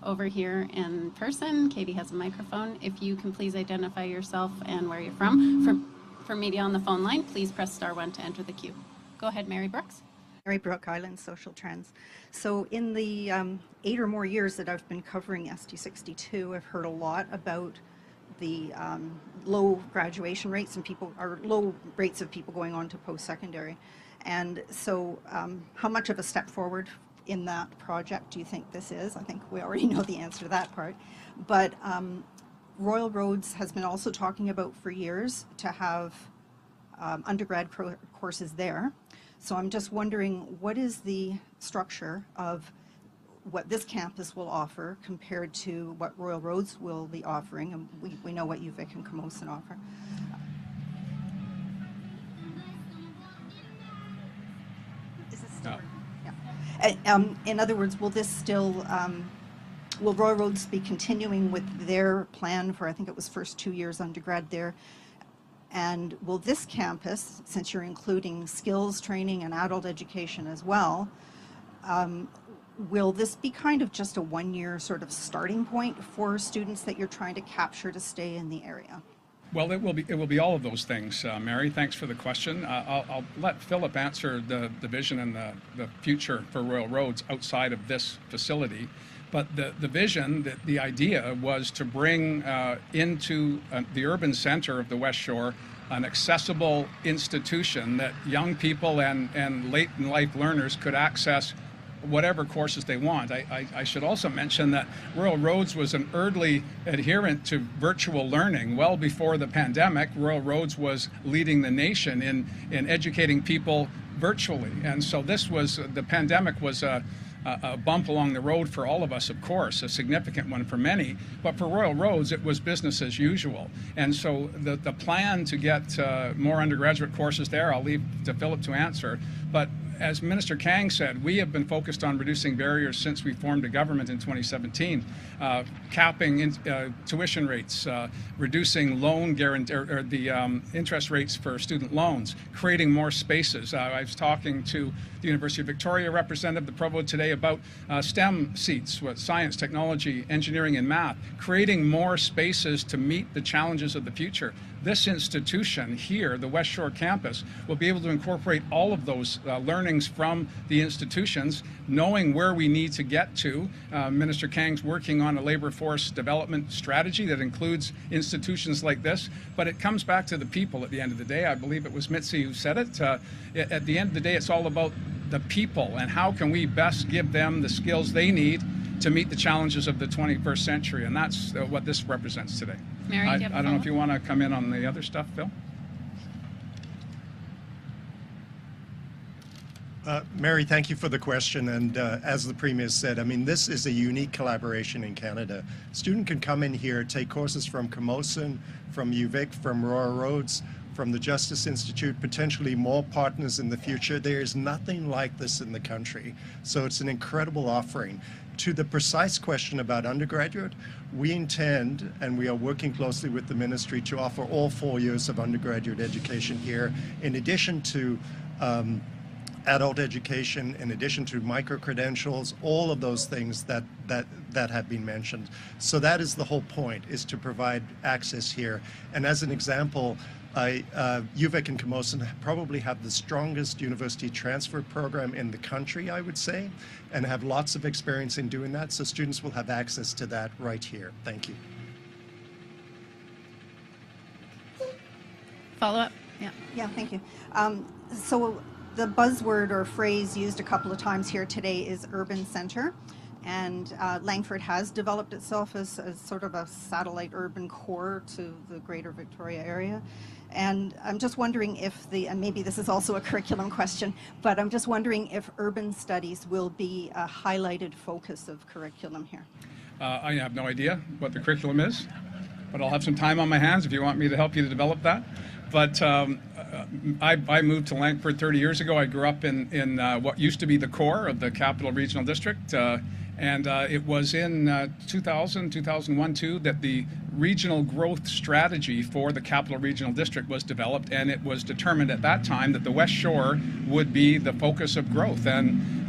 J: over here in person. Katie has a microphone. If you can please identify yourself and where you're from. For media on the phone line, please press *1 to enter the queue. Go ahead, Mary Brooks.
K: Mary Brook Island Social Trends. So in the 8 or more years that I've been covering ST62, I've heard a lot about the low graduation rates and low rates of people going on to post-secondary. And so how much of a step forward in that project do you think this is? I think we already know the answer to that part. But Royal Roads has been also talking about for years to have undergrad courses there. So I'm just wondering, what is the structure of what this campus will offer compared to what Royal Roads will be offering? And we know what UVic and Camosun offer. Is this still? Yeah. In other words, will this still, will Royal Roads be continuing with their plan for, I think it was first 2 years undergrad there? And will this campus, since you're including skills training and adult education as well, will this be kind of just a one-year sort of starting point for students that you're trying to capture to stay in the area?
C: Well, it will be all of those things, Mary. Thanks for the question. I'll let Philip answer the vision and the future for Royal Roads outside of this facility. But the vision, the idea was to bring into the urban center of the West Shore an accessible institution that young people and late in life learners could access whatever courses they want. I should also mention that Royal Roads was an early adherent to virtual learning. Well before the pandemic, Royal Roads was leading the nation in educating people virtually. And so the pandemic was a bump along the road for all of us, of course, a significant one for many. But for Royal Roads, it was business as usual. And so the plan to get more undergraduate courses there, I'll leave to Philip to answer. But as Minister Kang said, we have been focused on reducing barriers since we formed a government in 2017, capping tuition rates, reducing loan guarantee or the interest rates for student loans, creating more spaces. I was talking to the University of Victoria representative, the Provost today, about STEM seats, with science, technology, engineering, and math, creating more spaces to meet the challenges of the future. This institution here, the West Shore campus, will be able to incorporate all of those learnings from the institutions, knowing where we need to get to. Minister Kang's working on a labor force development strategy that includes institutions like this, but it comes back to the people at the end of the day. I believe it was Mitzi who said it. At the end of the day, it's all about the people and how can we best give them the skills they need to meet the challenges of the 21st century, and that's what this represents today.
J: Mary,
C: I
J: do you have a
C: don't know if
J: follow-up?
C: you want to come in on the other stuff, Phil?
E: Mary, thank you for the question. And as the Premier said, I mean, this is a unique collaboration in Canada. Student can come in here, take courses from Camosun, from UVic, from Royal Roads, from the Justice Institute, potentially more partners in the future. There is nothing like this in the country. So it's an incredible offering. To the precise question about undergraduate, we intend, and we are working closely with the ministry, to offer all 4 years of undergraduate education here, in addition to adult education, in addition to micro-credentials, all of those things that have been mentioned. So that is the whole point, is to provide access here. And as an example, UVic and Camosun probably have the strongest university transfer program in the country, I would say, and have lots of experience in doing that. So students will have access to that right here. Thank you.
J: Follow up? Yeah.
K: Yeah, thank you. So the buzzword or phrase used a couple of times here today is urban center. And Langford has developed itself as sort of a satellite urban core to the greater Victoria area. And I'm just wondering if and maybe this is also a curriculum question, but I'm just wondering if urban studies will be a highlighted focus of curriculum here.
C: I have no idea what the curriculum is, but I'll have some time on my hands if you want me to help you to develop that. But I moved to Langford 30 years ago. I grew up in what used to be the core of the Capital Regional District. And it was in 2000, 2001, too, that the regional growth strategy for the Capital Regional District was developed, and it was determined at that time that the West Shore would be the focus of growth. And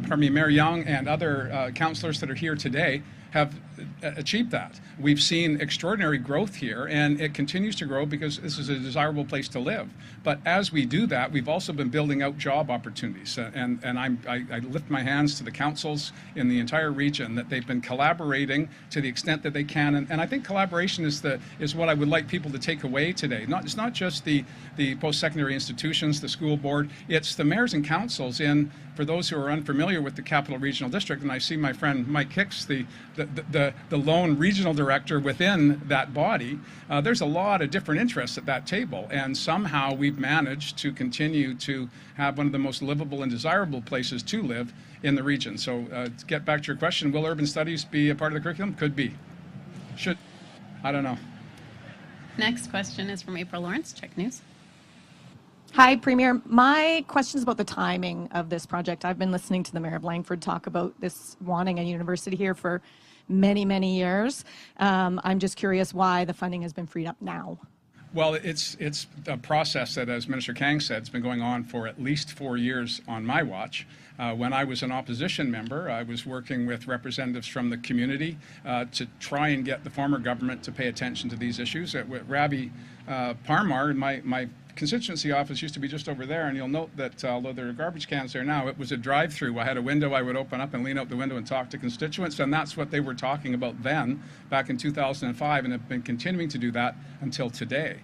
C: Premier Young and other councillors that are here today have achieved that. We've seen extraordinary growth here, and it continues to grow because this is a desirable place to live. But as we do that, we've also been building out job opportunities. And I lift my hands to the councils in the entire region that they've been collaborating to the extent that they can. And I think collaboration is what I would like people to take away today. It's not just the post-secondary institutions, the school board, it's the mayors and councils for those who are unfamiliar with the Capital Regional District, and I see my friend Mike Hicks, the lone regional director within that body, there's a lot of different interests at that table, and somehow we've managed to continue to have one of the most livable and desirable places to live in the region. So to get back to your question, will urban studies be a part of the curriculum? Could be. Should. I don't know.
J: Next question is from April Lawrence, Check News.
L: Hi, Premier. My question is about the timing of this project. I've been listening to the Mayor of Langford talk about this wanting a university here for many, many years. I'm just curious why the funding has been freed up now.
C: Well, it's a process that, as Minister Kang said, has been going on for at least 4 years on my watch. When I was an opposition member, I was working with representatives from the community to try and get the former government to pay attention to these issues. Ravi Parmar, my constituency office used to be just over there, and you'll note that although there are garbage cans there now, it was a drive-through. I had a window I would open up and lean out the window and talk to constituents, and that's what they were talking about then, back in 2005, and have been continuing to do that until today.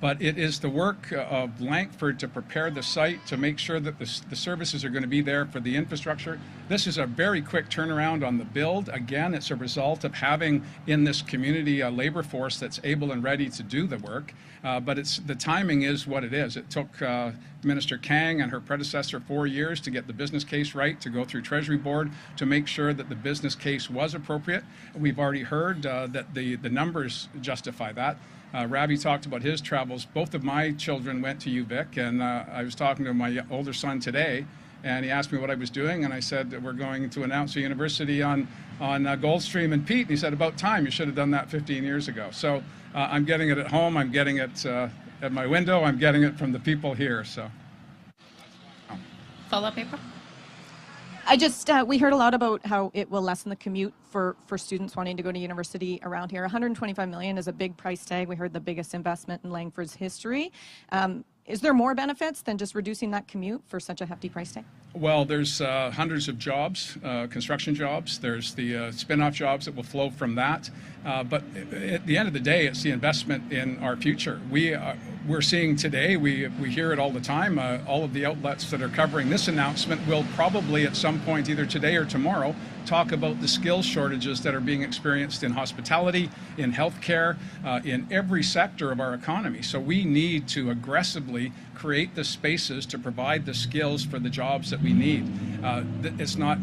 C: But it is the work of Langford to prepare the site, to make sure that the services are going to be there for the infrastructure. This is a very quick turnaround on the build. Again, it's a result of having in this community a labor force that's able and ready to do the work. But the timing is what it is. It took Minister Kang and her predecessor 4 years to get the business case right, to go through Treasury Board, to make sure that the business case was appropriate. We've already heard that the numbers justify that. Ravi talked about his travels. Both of my children went to UVic, and I was talking to my older son today, and he asked me what I was doing, and I said that we're going to announce a university on Goldstream and Pete. And he said, about time, you should have done that 15 years ago. So I'm getting it at home, I'm getting it at my window, I'm getting it from the people here. So.
J: Follow-up, April?
L: We heard a lot about how it will lessen the commute for students wanting to go to university around here. $125 million is a big price tag. We heard the biggest investment in Langford's history. Is there more benefits than just reducing that commute for such a hefty price tag?
C: Well, there's hundreds of jobs, construction jobs. There's the spin-off jobs that will flow from that. But at the end of the day, it's the investment in our future. We're seeing today, we hear it all the time, all of the outlets that are covering this announcement will probably at some point, either today or tomorrow, talk about the skills shortages that are being experienced in hospitality, in healthcare, in every sector of our economy. So we need to aggressively create the spaces to provide the skills for the jobs that we need. It's not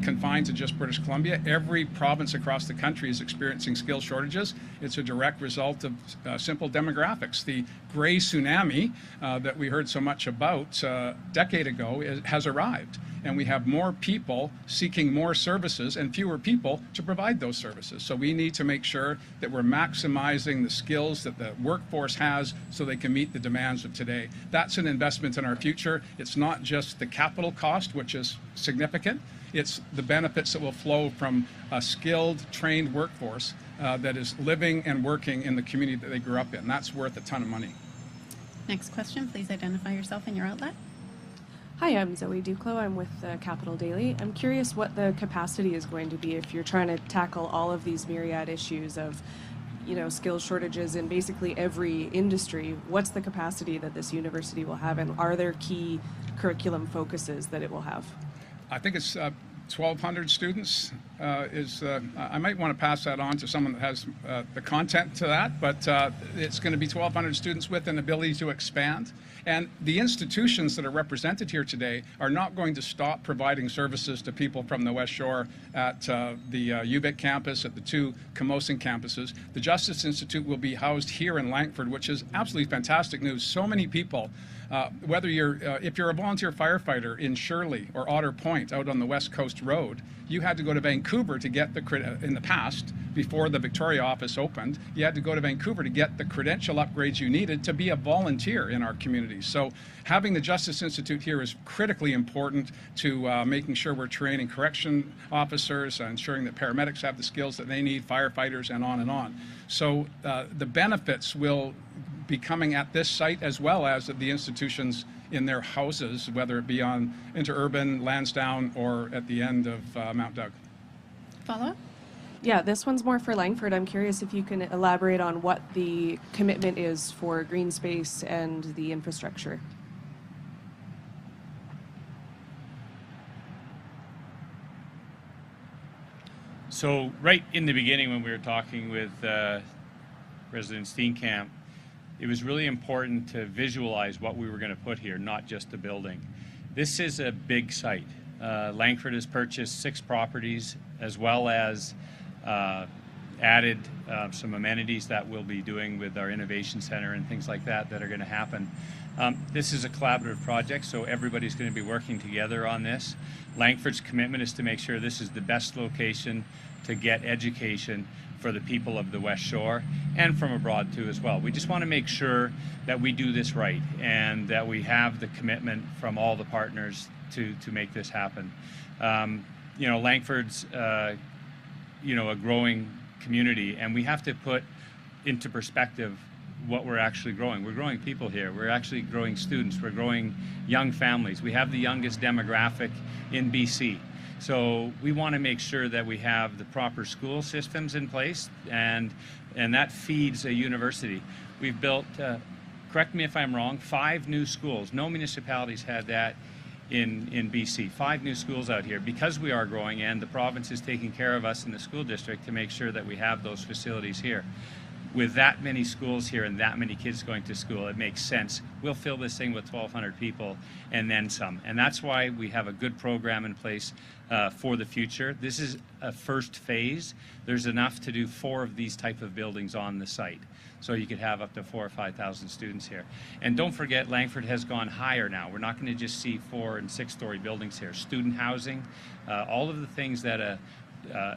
C: confined to just British Columbia. Every province across the country is experiencing skill shortages. It's a direct result of simple demographics. The gray tsunami that we heard so much about a decade ago has arrived. And we have more people seeking more services and fewer people to provide those services. So we need to make sure that we're maximizing the skills that the workforce has so they can meet the demands of today. That's an investment in our future. It's not just the capital cost, which is significant. It's the benefits that will flow from a skilled, trained workforce that is living and working in the community that they grew up in. That's worth a ton of money.
J: Next question, please identify yourself and your outlet.
M: Hi, I'm Zoe Duclos. I'm with Capital Daily. I'm curious what the capacity is going to be if you're trying to tackle all of these myriad issues of, skills shortages in basically every industry. What's the capacity that this university will have, and are there key curriculum focuses that it will have?
C: I think it's 1,200 students. I might want to pass that on to someone that has the content to that, but it's going to be 1,200 students with an ability to expand. And the institutions that are represented here today are not going to stop providing services to people from the Westshore at the UVic campus, at the two Camosun campuses. The Justice Institute will be housed here in Langford, which is absolutely fantastic news. So many people, whether if you're a volunteer firefighter in Shirley or Otter Point out on the West Coast Road, you had to go to Vancouver to get in the past, before the Victoria office opened, you had to go to Vancouver to get the credential upgrades you needed to be a volunteer in our communities. So having the Justice Institute here is critically important to making sure we're training correction officers, ensuring that paramedics have the skills that they need, firefighters, and on and on. So the benefits will be coming at this site as well as at the institutions in their houses, whether it be on Interurban, Lansdowne, or at the end of Mount Doug.
J: Follow-up?
M: Yeah, this one's more for Langford. I'm curious if you can elaborate on what the commitment is for green space and the infrastructure.
G: So right in the beginning when we were talking with Resident Steenkamp, it was really important to visualize what we were going to put here, not just the building. This is a big site. Langford has purchased 6 properties as well as added some amenities that we'll be doing with our innovation center and things like that that are going to happen. This is a collaborative project, so everybody's going to be working together on this. Langford's commitment is to make sure this is the best location to get education for the people of the West Shore and from abroad too as well. We just want to make sure that we do this right and that we have the commitment from all the partners to make this happen. You know, Langford's you know, a growing community, and we have to put into perspective what we're actually growing. We're growing people here. We're actually growing students. We're growing young families. We have the youngest demographic in BC. So we want to make sure that we have the proper school systems in place, and that feeds a university. We've built, correct me if I'm wrong, 5 new schools. No municipalities had that in BC. 5 new schools out here because we are growing, and the province is taking care of us in the school district to make sure that we have those facilities here. With that many schools here and that many kids going to school, it makes sense. We'll fill this thing with 1,200 people and then some. And that's why we have a good program in place for the future. This is a first phase. There's enough to do 4 of these type of buildings on the site. So you could have up to 4,000 or 5,000 students here. And don't forget, Langford has gone higher now. We're not going to just see 4- and 6-story buildings here. Student housing, all of the things that a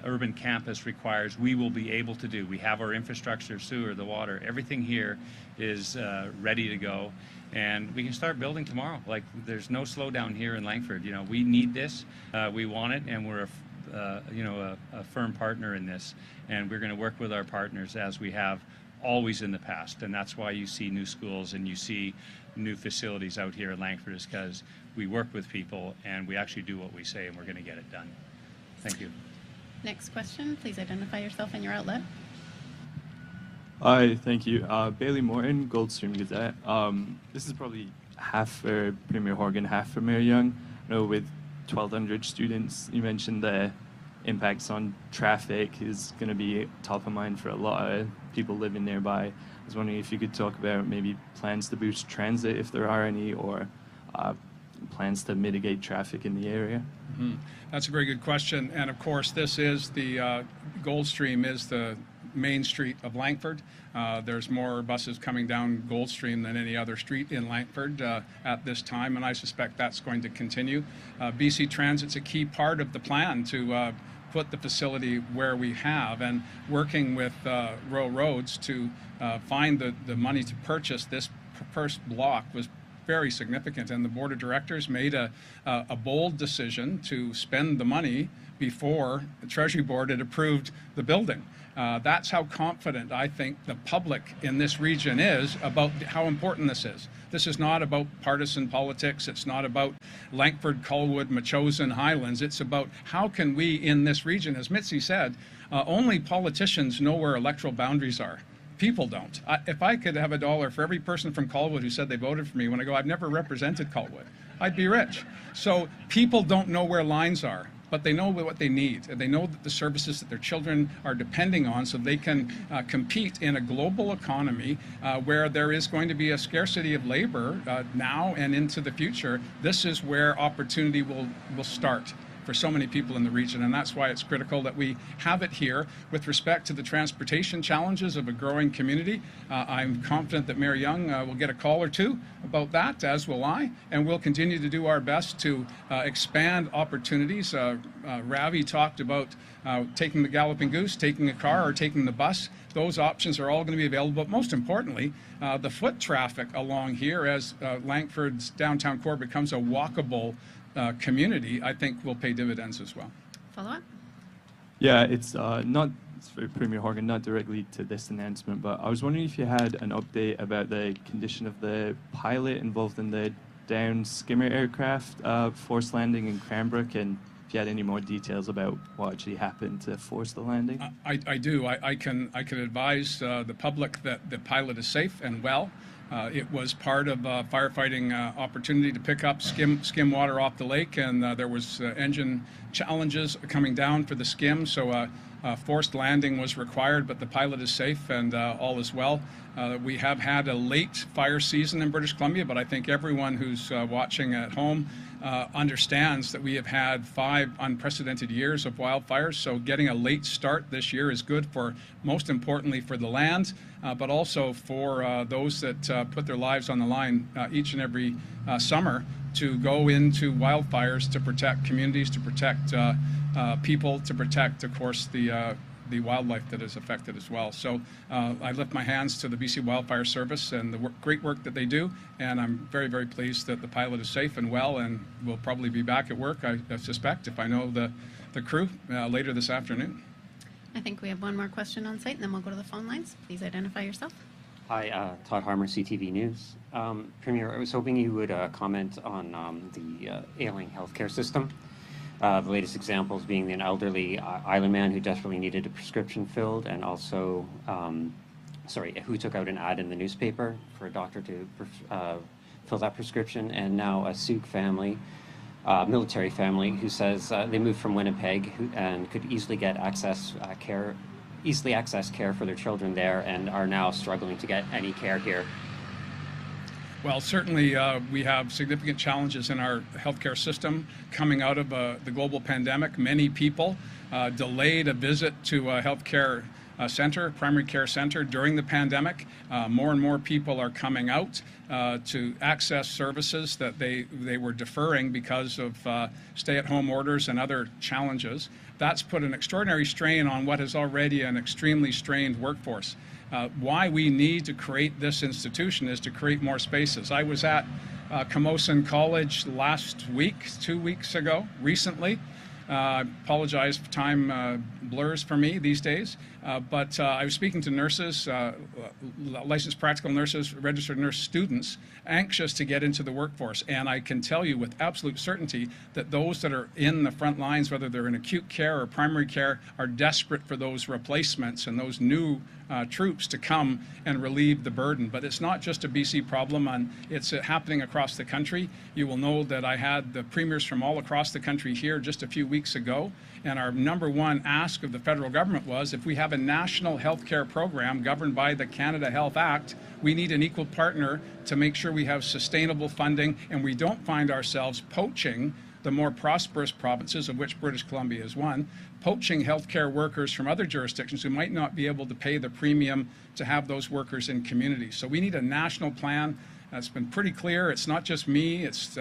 G: urban campus requires, we will be able to do. We have our infrastructure, sewer, the water, everything here is ready to go, and we can start building tomorrow. Like, there's no slowdown here in Langford. You know, we need this, we want it, and we're a firm partner in this, and we're going to work with our partners as we have always in the past. And that's why you see new schools and you see new facilities out here in Langford, is because we work with people and we actually do what we say, and we're going to get it done. Thank you.
J: Next question, please identify yourself and your outlet.
N: Hi, thank you. Bailey Morton, Goldstream Gazette. This is probably half for Premier Horgan, half for Mayor Young. I know with 1,200 students, you mentioned the impacts on traffic is going to be top of mind for a lot of people living nearby. I was wondering if you could talk about maybe plans to boost transit, if there are any, or plans to mitigate traffic in the area.
C: Mm-hmm. That's a very good question. And of course, this is the Goldstream is the main street of Langford. There's more buses coming down Goldstream than any other street in Langford at this time, and I suspect that's going to continue. BC Transit's a key part of the plan to put the facility where we have, and working with Royal Roads to find the money to purchase this first block was very significant, and the board of directors made a bold decision to spend the money before the Treasury Board had approved the building. That's how confident I think the public in this region is about how important this is. This is not about partisan politics. It's not about Langford, Colwood, Metchosin, Highlands. It's about how can we in this region, as Mitzi said, only politicians know where electoral boundaries are. People don't. If I could have $1 for every person from Colwood who said they voted for me when I go, I've never represented Colwood, I'd be rich. So people don't know where lines are, but they know what they need. And they know that the services that their children are depending on, so they can compete in a global economy where there is going to be a scarcity of labor now and into the future. This is where opportunity will start for so many people in the region, and that's why it's critical that we have it here. With respect to the transportation challenges of a growing community, I'm confident that Mayor Young will get a call or two about that, as will I, and we'll continue to do our best to expand opportunities. Ravi talked about taking the Galloping Goose, taking a car, or taking the bus. Those options are all going to be available, but most importantly, the foot traffic along here as Langford's downtown core becomes a walkable community, I think will pay dividends as well.
J: Follow up?
N: Yeah, it's for Premier Horgan, not directly to this announcement, but I was wondering if you had an update about the condition of the pilot involved in the downed skimmer aircraft forced landing in Cranbrook, and if you had any more details about what actually happened to force the landing.
C: I do. I can advise the public that the pilot is safe and well. It was part of a firefighting opportunity to pick up skim water off the lake, and there was engine challenges coming down for the skim, so forced landing was required, but the pilot is safe and all is well. We have had a late fire season in British Columbia, but I think everyone who's watching at home understands that we have had 5 unprecedented years of wildfires. So getting a late start this year is good for, most importantly, for the land, but also for those that put their lives on the line each and every summer to go into wildfires to protect communities, to protect people, to protect, of course, the wildlife that is affected as well. So I lift my hands to the BC Wildfire Service and the great work that they do, and I'm very, very pleased that the pilot is safe and well and will probably be back at work, I suspect, if I know the crew, later this afternoon.
J: I think we have one more question on site, and then we'll go to the phone lines. Please identify yourself.
O: Hi, Todd Harmer, CTV News. Premier, I was hoping you would comment on the ailing healthcare system. The latest examples being an elderly island man who desperately needed a prescription filled, and also, who took out an ad in the newspaper for a doctor to fill that prescription, and now a Sioux family, military family, who says they moved from Winnipeg and could easily get access care for their children there, and are now struggling to get any care here.
C: Well, certainly we have significant challenges in our healthcare system coming out of the global pandemic. Many people delayed a visit to a healthcare center, primary care center during the pandemic. More and more people are coming out to access services that they were deferring because of stay-at-home orders and other challenges. That's put an extraordinary strain on what is already an extremely strained workforce. Why we need to create this institution is to create more spaces. I was at Camosun College last week, 2 weeks ago, recently. I apologize if time blurs for me these days, but I was speaking to nurses, licensed practical nurses, registered nurse students, anxious to get into the workforce. And I can tell you with absolute certainty that those that are in the front lines, whether they're in acute care or primary care, are desperate for those replacements and those new troops to come and relieve the burden. But it's not just a BC problem, and it's happening across the country. You will know that I had the premiers from all across the country here just a few weeks ago, and our number one ask of the federal government was, if we have a national health care program governed by the Canada Health Act, we need an equal partner to make sure we have sustainable funding and we don't find ourselves poaching the more prosperous provinces, of which British Columbia is one, poaching healthcare workers from other jurisdictions who might not be able to pay the premium to have those workers in communities. So we need a national plan. It's been pretty clear. It's not just me. It's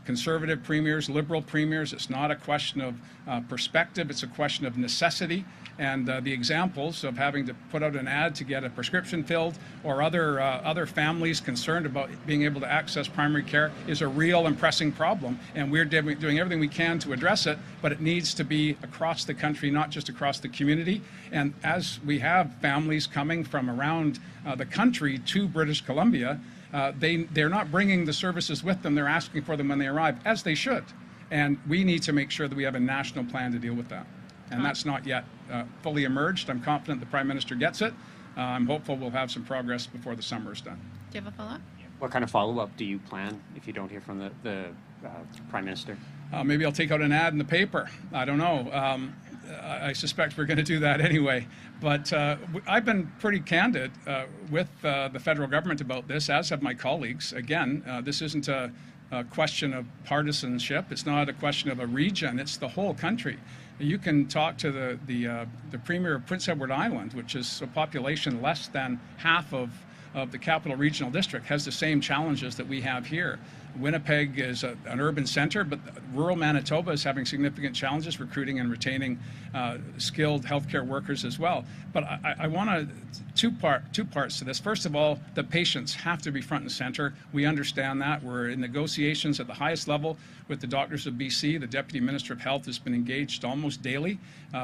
C: conservative premiers, liberal premiers. It's not a question of perspective. It's a question of necessity. And the examples of having to put out an ad to get a prescription filled, or other families concerned about being able to access primary care, is a real and pressing problem. And we're doing everything we can to address it, but it needs to be across the country, not just across the community. And as we have families coming from around the country to British Columbia, they're not bringing the services with them. They're asking for them when they arrive, as they should. And we need to make sure that we have a national plan to deal with that. And that's not yet fully emerged. I'm confident the Prime Minister gets it. I'm hopeful we'll have some progress before the summer is done.
J: Do you have a follow-up?
O: What kind of follow-up do you plan if you don't hear from the Prime Minister?
C: Maybe I'll take out an ad in the paper. I don't know. I suspect we're going to do that anyway. But I've been pretty candid with the federal government about this, as have my colleagues. Again, this isn't a question of partisanship. It's not a question of a region. It's the whole country. You can talk to the Premier of Prince Edward Island, which is a population less than half of the Capital Regional District, has the same challenges that we have here. Winnipeg is an urban center, but rural Manitoba is having significant challenges recruiting and retaining skilled healthcare workers as well. But I want two parts to this. First of all, the patients have to be front and center. We understand that. We're in negotiations at the highest level with the Doctors of BC. The Deputy Minister of Health has been engaged almost daily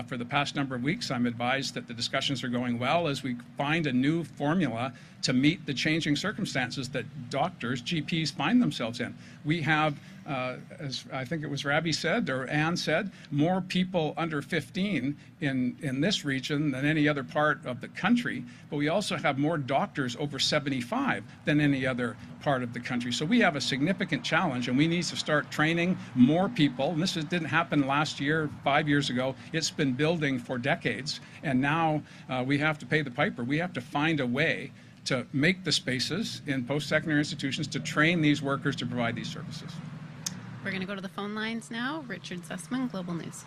C: for the past number of weeks. I'm advised that the discussions are going well as we find a new formula to meet the changing circumstances that doctors, GPs, find themselves in. in. We have, as I think it was Ravi said, or Ann said, more people under 15 in this region than any other part of the country, but we also have more doctors over 75 than any other part of the country. So we have a significant challenge, and we need to start training more people. And this didn't happen last year, 5 years ago. It's been building for decades, and now we have to pay the piper. We have to find a way to make the spaces in post-secondary institutions to train these workers to provide these services.
J: We're going to go to the phone lines now. Richard Sussman, Global News.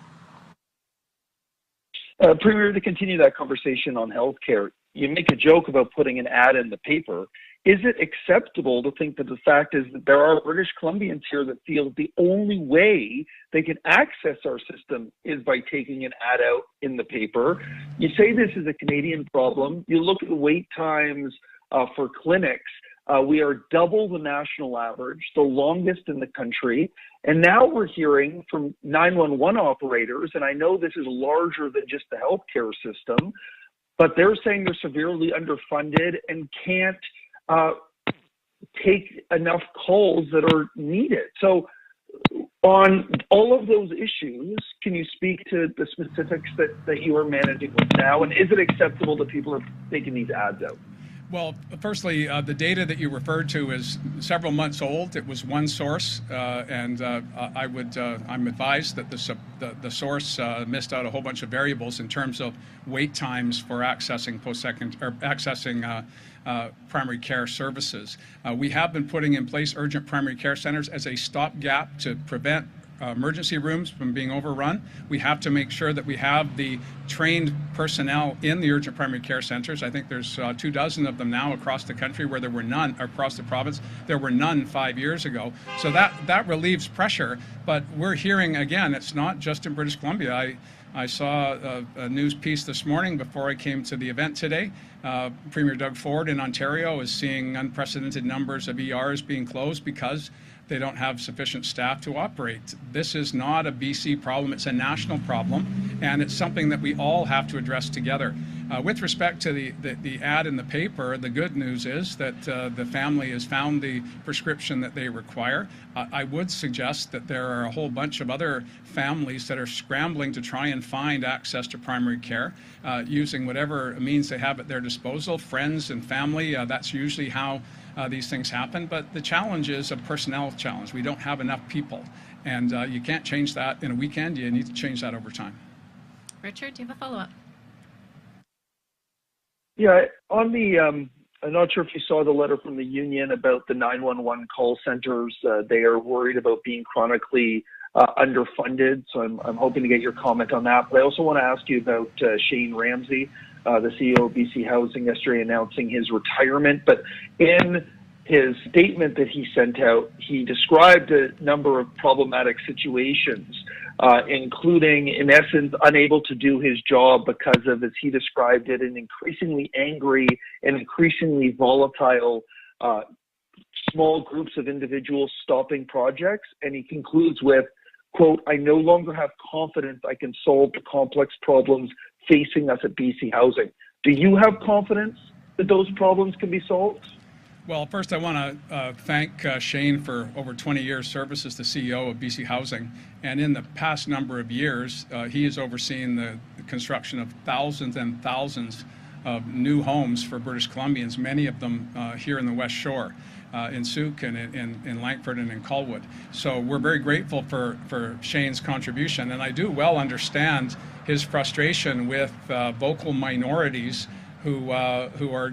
P: Premier, to continue that conversation on healthcare, you make a joke about putting an ad in the paper. Is it acceptable to think that the fact is that there are British Columbians here that feel that the only way they can access our system is by taking an ad out in the paper? You say this is a Canadian problem. You look at the wait times for clinics. We are double the national average, the longest in the country. And now we're hearing from 911 operators, and I know this is larger than just the healthcare system, but they're saying they're severely underfunded and can't take enough calls that are needed. So on all of those issues, can you speak to the specifics that you are managing with now? And is it acceptable that people are taking these ads out?
C: Well, firstly, the data that you referred to is several months old. It was one source, and I'm advised that the source missed out a whole bunch of variables in terms of wait times for accessing primary care services. We have been putting in place urgent primary care centers as a stopgap to prevent emergency rooms from being overrun. We have to make sure that we have the trained personnel in the urgent primary care centers. I think there's 24 of them now across the country, where there were none, across the province. There were none 5 years ago. So that relieves pressure. But we're hearing, again, it's not just in British Columbia. I saw a news piece this morning before I came to the event today. Premier Doug Ford in Ontario is seeing unprecedented numbers of ERs being closed because they don't have sufficient staff to operate. This is not a BC problem, it's a national problem, and it's something that we all have to address together. With respect to the ad in the paper, the good news is that the family has found the prescription that they require. I would suggest that there are a whole bunch of other families that are scrambling to try and find access to primary care using whatever means they have at their disposal, friends and family. That's usually how these things happen, but the challenge is a personnel challenge. We don't have enough people, and you can't change that in a weekend. You need to change that over time.
J: Richard, do you have a follow-up?
P: Yeah, on the, I'm not sure if you saw the letter from the union about the 911 call centers. They are worried about being chronically underfunded, so I'm hoping to get your comment on that. But I also want to ask you about Shane Ramsey, the CEO of BC Housing, yesterday announcing his retirement. But in his statement that he sent out, he described a number of problematic situations, including, in essence, unable to do his job because of, as he described it, an increasingly angry and increasingly volatile small groups of individuals stopping projects. And he concludes with, quote, "I no longer have confidence I can solve the complex problems facing us at BC Housing." Do you have confidence that those problems can be solved?
C: Well, first I want to thank Shane for over 20 years service as the CEO of BC Housing. And in the past number of years, he has overseen the construction of thousands and thousands of new homes for British Columbians, many of them here in the Westshore, in Souk and in Langford and in Colwood. So we're very grateful for Shane's contribution. And I do well understand his frustration with vocal minorities who are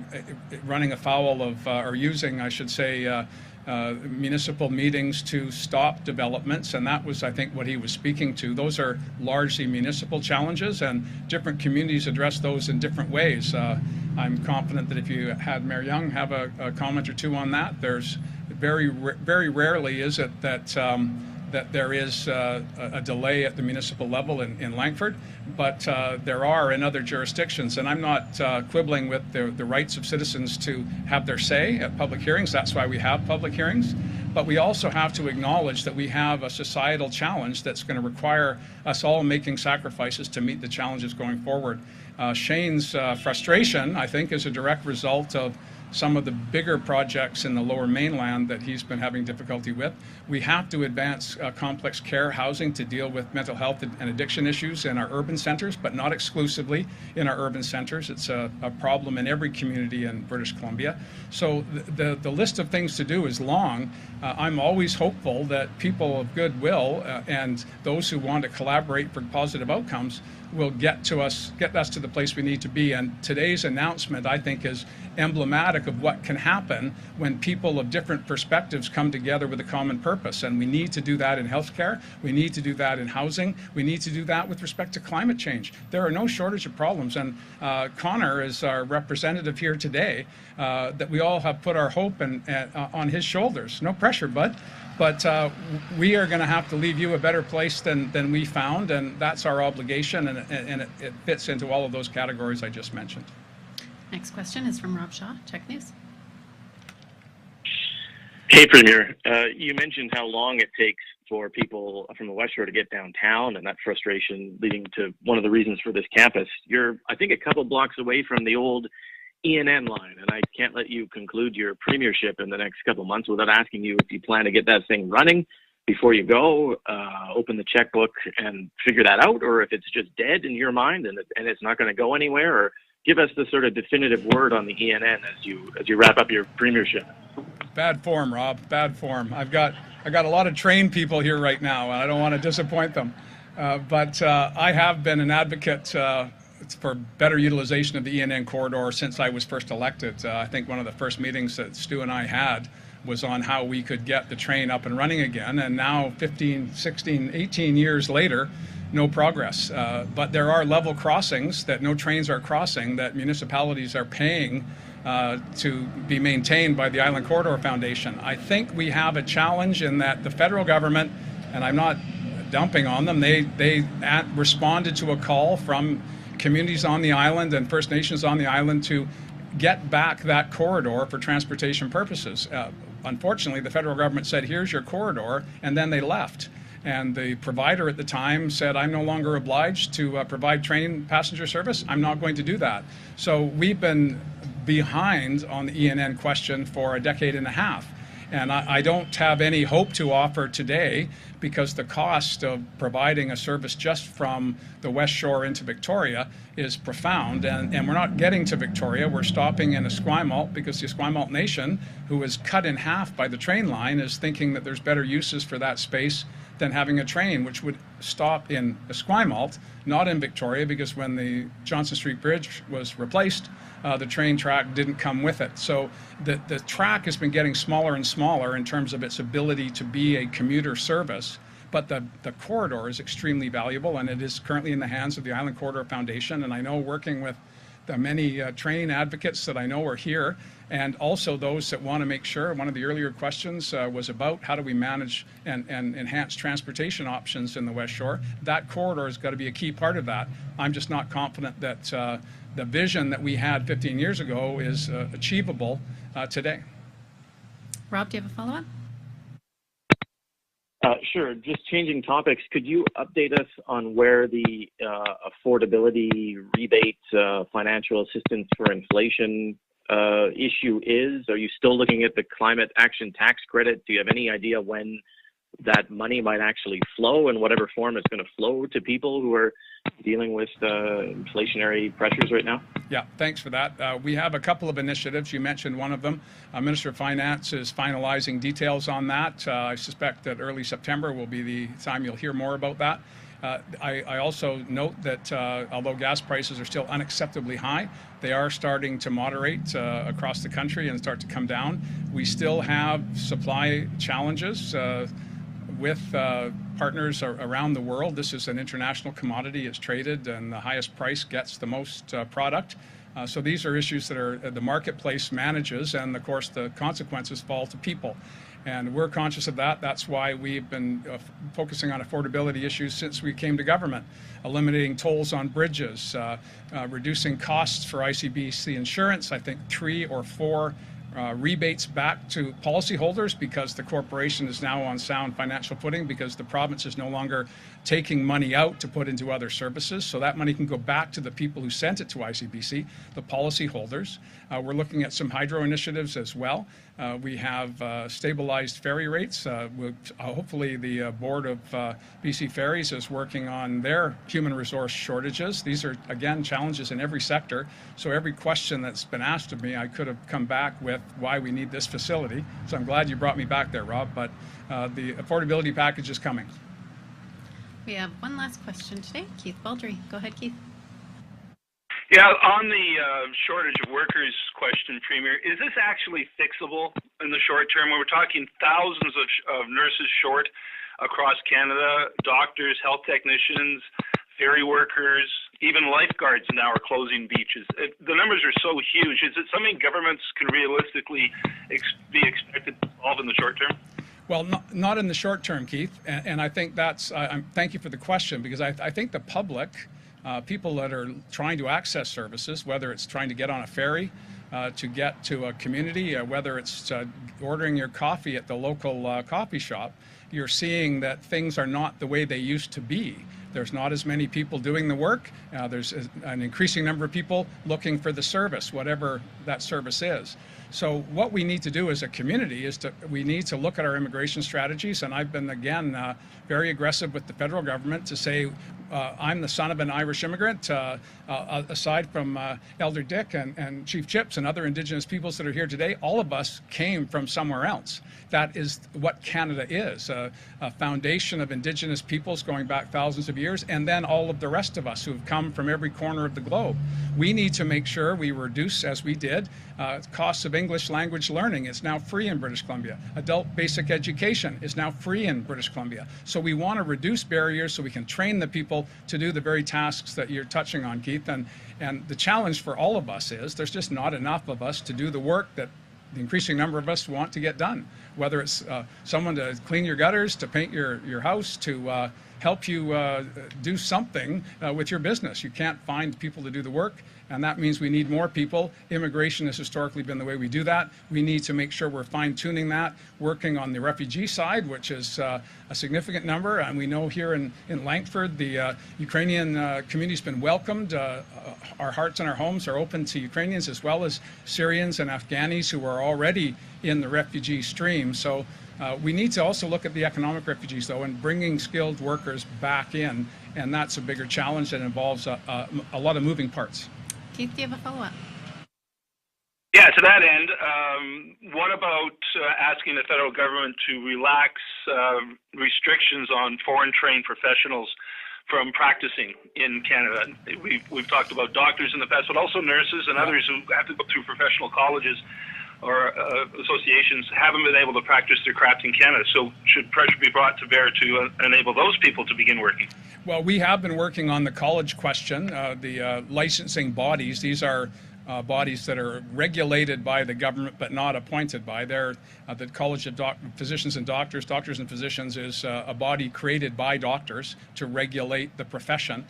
C: running afoul of, or using, I should say, municipal meetings to stop developments, and that was, I think, what he was speaking to. Those are largely municipal challenges, and different communities address those in different ways. I'm confident that if you had Mayor Young have a comment or two on that, there's very rarely is it that there is a delay at the municipal level in Langford, but there are in other jurisdictions. And I'm not quibbling with the rights of citizens to have their say at public hearings. That's why we have public hearings. But we also have to acknowledge that we have a societal challenge that's going to require us all making sacrifices to meet the challenges going forward. Shane's frustration, I think, is a direct result of some of the bigger projects in the Lower Mainland that he's been having difficulty with. We have to advance complex care housing to deal with mental health and addiction issues in our urban centers, but not exclusively in our urban centers. It's a problem in every community in British Columbia. So the list of things to do is long. I'm always hopeful that people of goodwill and those who want to collaborate for positive outcomes will get us to the place we need to be. And today's announcement, I think, is emblematic of what can happen when people of different perspectives come together with a common purpose. And we need to do that in healthcare. We need to do that in housing. We need to do that with respect to climate change. There are no shortage of problems. And Connor is our representative here today, that we all have put our hope on his shoulders. No pressure, bud. But we are going to have to leave you a better place than we found, and that's our obligation, and it fits into all of those categories I just mentioned.
J: Next question is from Rob Shaw, Check News.
Q: Hey, Premier. You mentioned how long it takes for people from the Westshore to get downtown, and that frustration leading to one of the reasons for this campus. You're, I think, a couple blocks away from the old ENN line, and I can't let you conclude your premiership in the next couple months without asking you if you plan to get that thing running before you go, open the checkbook and figure that out, or if it's just dead in your mind and it's not going to go anywhere, or give us the sort of definitive word on the ENN as you wrap up your premiership.
C: Bad form, Rob. Bad form. I got a lot of trained people here right now, and I don't want to disappoint them. But I have been an advocate for better utilization of the ENN corridor since I was first elected. I think one of the first meetings that Stu and I had was on how we could get the train up and running again. And now 15, 16, 18 years later, no progress. But there are level crossings that no trains are crossing that municipalities are paying to be maintained by the Island Corridor Foundation. I think we have a challenge in that the federal government, and I'm not dumping on them, they responded to a call from communities on the island and First Nations on the island to get back that corridor for transportation purposes. Unfortunately, the federal government said, here's your corridor, and then they left. And the provider at the time said, I'm no longer obliged to provide train passenger service. I'm not going to do that. So we've been behind on the ENN question for a decade and a half. And I don't have any hope to offer today because the cost of providing a service just from the Westshore into Victoria is profound. And we're not getting to Victoria. We're stopping in Esquimalt because the Esquimalt Nation, who was cut in half by the train line, is thinking that there's better uses for that space than having a train, which would stop in Esquimalt, not in Victoria, because when the Johnson Street Bridge was replaced, the train track didn't come with it. So the track has been getting smaller and smaller in terms of its ability to be a commuter service, but the corridor is extremely valuable, and it is currently in the hands of the Island Corridor Foundation. And I know, working with the many train advocates that I know are here, and also those that want to make sure, one of the earlier questions was about how do we manage and enhance transportation options in the Westshore. That corridor has got to be a key part of that. I'm just not confident that the vision that we had 15 years ago is achievable today.
J: Rob, do you have a follow-up?
Q: Sure. Just changing topics, could you update us on where the affordability rebate financial assistance for inflation issue is? Are you still looking at the climate action tax credit? Do you have any idea when that money might actually flow, in whatever form it's going to flow to people who are dealing with inflationary pressures right now?
C: Yeah, thanks for that. We have a couple of initiatives. You mentioned one of them. Minister of Finance is finalizing details on that. I suspect that early September will be the time you'll hear more about that. I also note that although gas prices are still unacceptably high, they are starting to moderate across the country and start to come down. We still have supply challenges with partners around the world. This is an international commodity. It's traded, and the highest price gets the most product. So these are issues that are the marketplace manages, and of course the consequences fall to people. And we're conscious of that. That's why we've been focusing on affordability issues since we came to government, eliminating tolls on bridges, reducing costs for ICBC insurance. I think 3 or 4 rebates back to policyholders because the corporation is now on sound financial footing because the province is no longer taking money out to put into other services. So that money can go back to the people who sent it to ICBC, the policyholders. We're looking at some hydro initiatives as well. We have stabilized ferry rates. Hopefully the board of BC Ferries is working on their human resource shortages. These are, again, challenges in every sector. So every question that's been asked of me, I could have come back with why we need this facility. So I'm glad you brought me back there, Rob, but the affordability package is coming.
J: We have one last question today. Keith Baldry. Go ahead, Keith.
R: Yeah, on the shortage of workers question, Premier, is this actually fixable in the short term? When we're talking thousands of nurses short across Canada, doctors, health technicians, ferry workers, even lifeguards now are closing beaches. The numbers are so huge. Is it something governments can realistically be expected to solve in the short term?
C: Well, not in the short term, Keith, and I think that's, thank you for the question, because I think the public, people that are trying to access services, whether it's trying to get on a ferry, to get to a community, whether it's ordering your coffee at the local coffee shop, you're seeing that things are not the way they used to be. There's not as many people doing the work. There's an increasing number of people looking for the service, whatever that service is. So what we need to do as a community is we need to look at our immigration strategies, and I've been, again, very aggressive with the federal government to say, I'm the son of an Irish immigrant, aside from Elder Dick and Chief Chips and other Indigenous peoples that are here today, all of us came from somewhere else. That is what Canada is, a foundation of Indigenous peoples going back thousands of years, and then all of the rest of us who have come from every corner of the globe. We need to make sure we reduce, as we did, costs of English language learning. It's now free in British Columbia. Adult basic education is now free in British Columbia. So we want to reduce barriers so we can train the people to do the very tasks that you're touching on, Keith. And the challenge for all of us is there's just not enough of us to do the work that the increasing number of us want to get done, whether it's someone to clean your gutters, to paint your house, to help you do something with your business. You can't find people to do the work, and that means we need more people. Immigration has historically been the way we do that. We need to make sure we're fine-tuning that, working on the refugee side, which is a significant number, and we know here in Langford, the Ukrainian community's been welcomed. Our hearts and our homes are open to Ukrainians as well as Syrians and Afghanis who are already in the refugee stream. So we need to also look at the economic refugees, though, and bringing skilled workers back in, and that's a bigger challenge that involves a lot of moving parts.
J: Keith, do you have a follow-up?
R: Yeah, to that end, what about asking the federal government to relax restrictions on foreign-trained professionals from practicing in Canada? We've talked about doctors in the past, but also nurses and others who have to go through professional colleges or associations haven't been able to practice their craft in Canada. So should pressure be brought to bear to enable those people to begin working?
C: Well, we have been working on the college question. The licensing bodies, these are bodies that are regulated by the government but not appointed by. They're the College of Physicians and Doctors. Doctors and Physicians is a body created by doctors to regulate the profession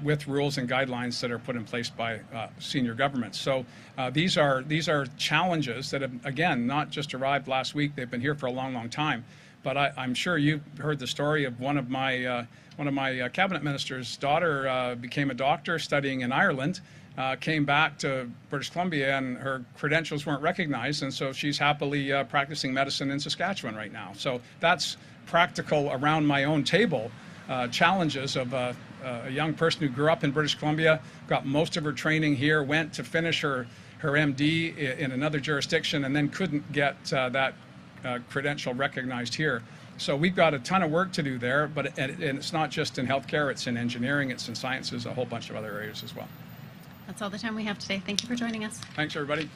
C: with rules and guidelines that are put in place by senior governments. So these are challenges that have, again, not just arrived last week. They've been here for a long, long time. But I'm sure you've heard the story of one of my cabinet minister's daughter became a doctor studying in Ireland, came back to British Columbia, and her credentials weren't recognized, and so she's happily practicing medicine in Saskatchewan right now. So that's practical around my own table challenges of a young person who grew up in British Columbia, got most of her training here, went to finish her MD in another jurisdiction, and then couldn't get that credential recognized here. So we've got a ton of work to do there, but and it's not just in healthcare, it's in engineering, it's in sciences, a whole bunch of other areas as well.
J: That's all the time we have today. Thank you for joining us.
C: Thanks, everybody.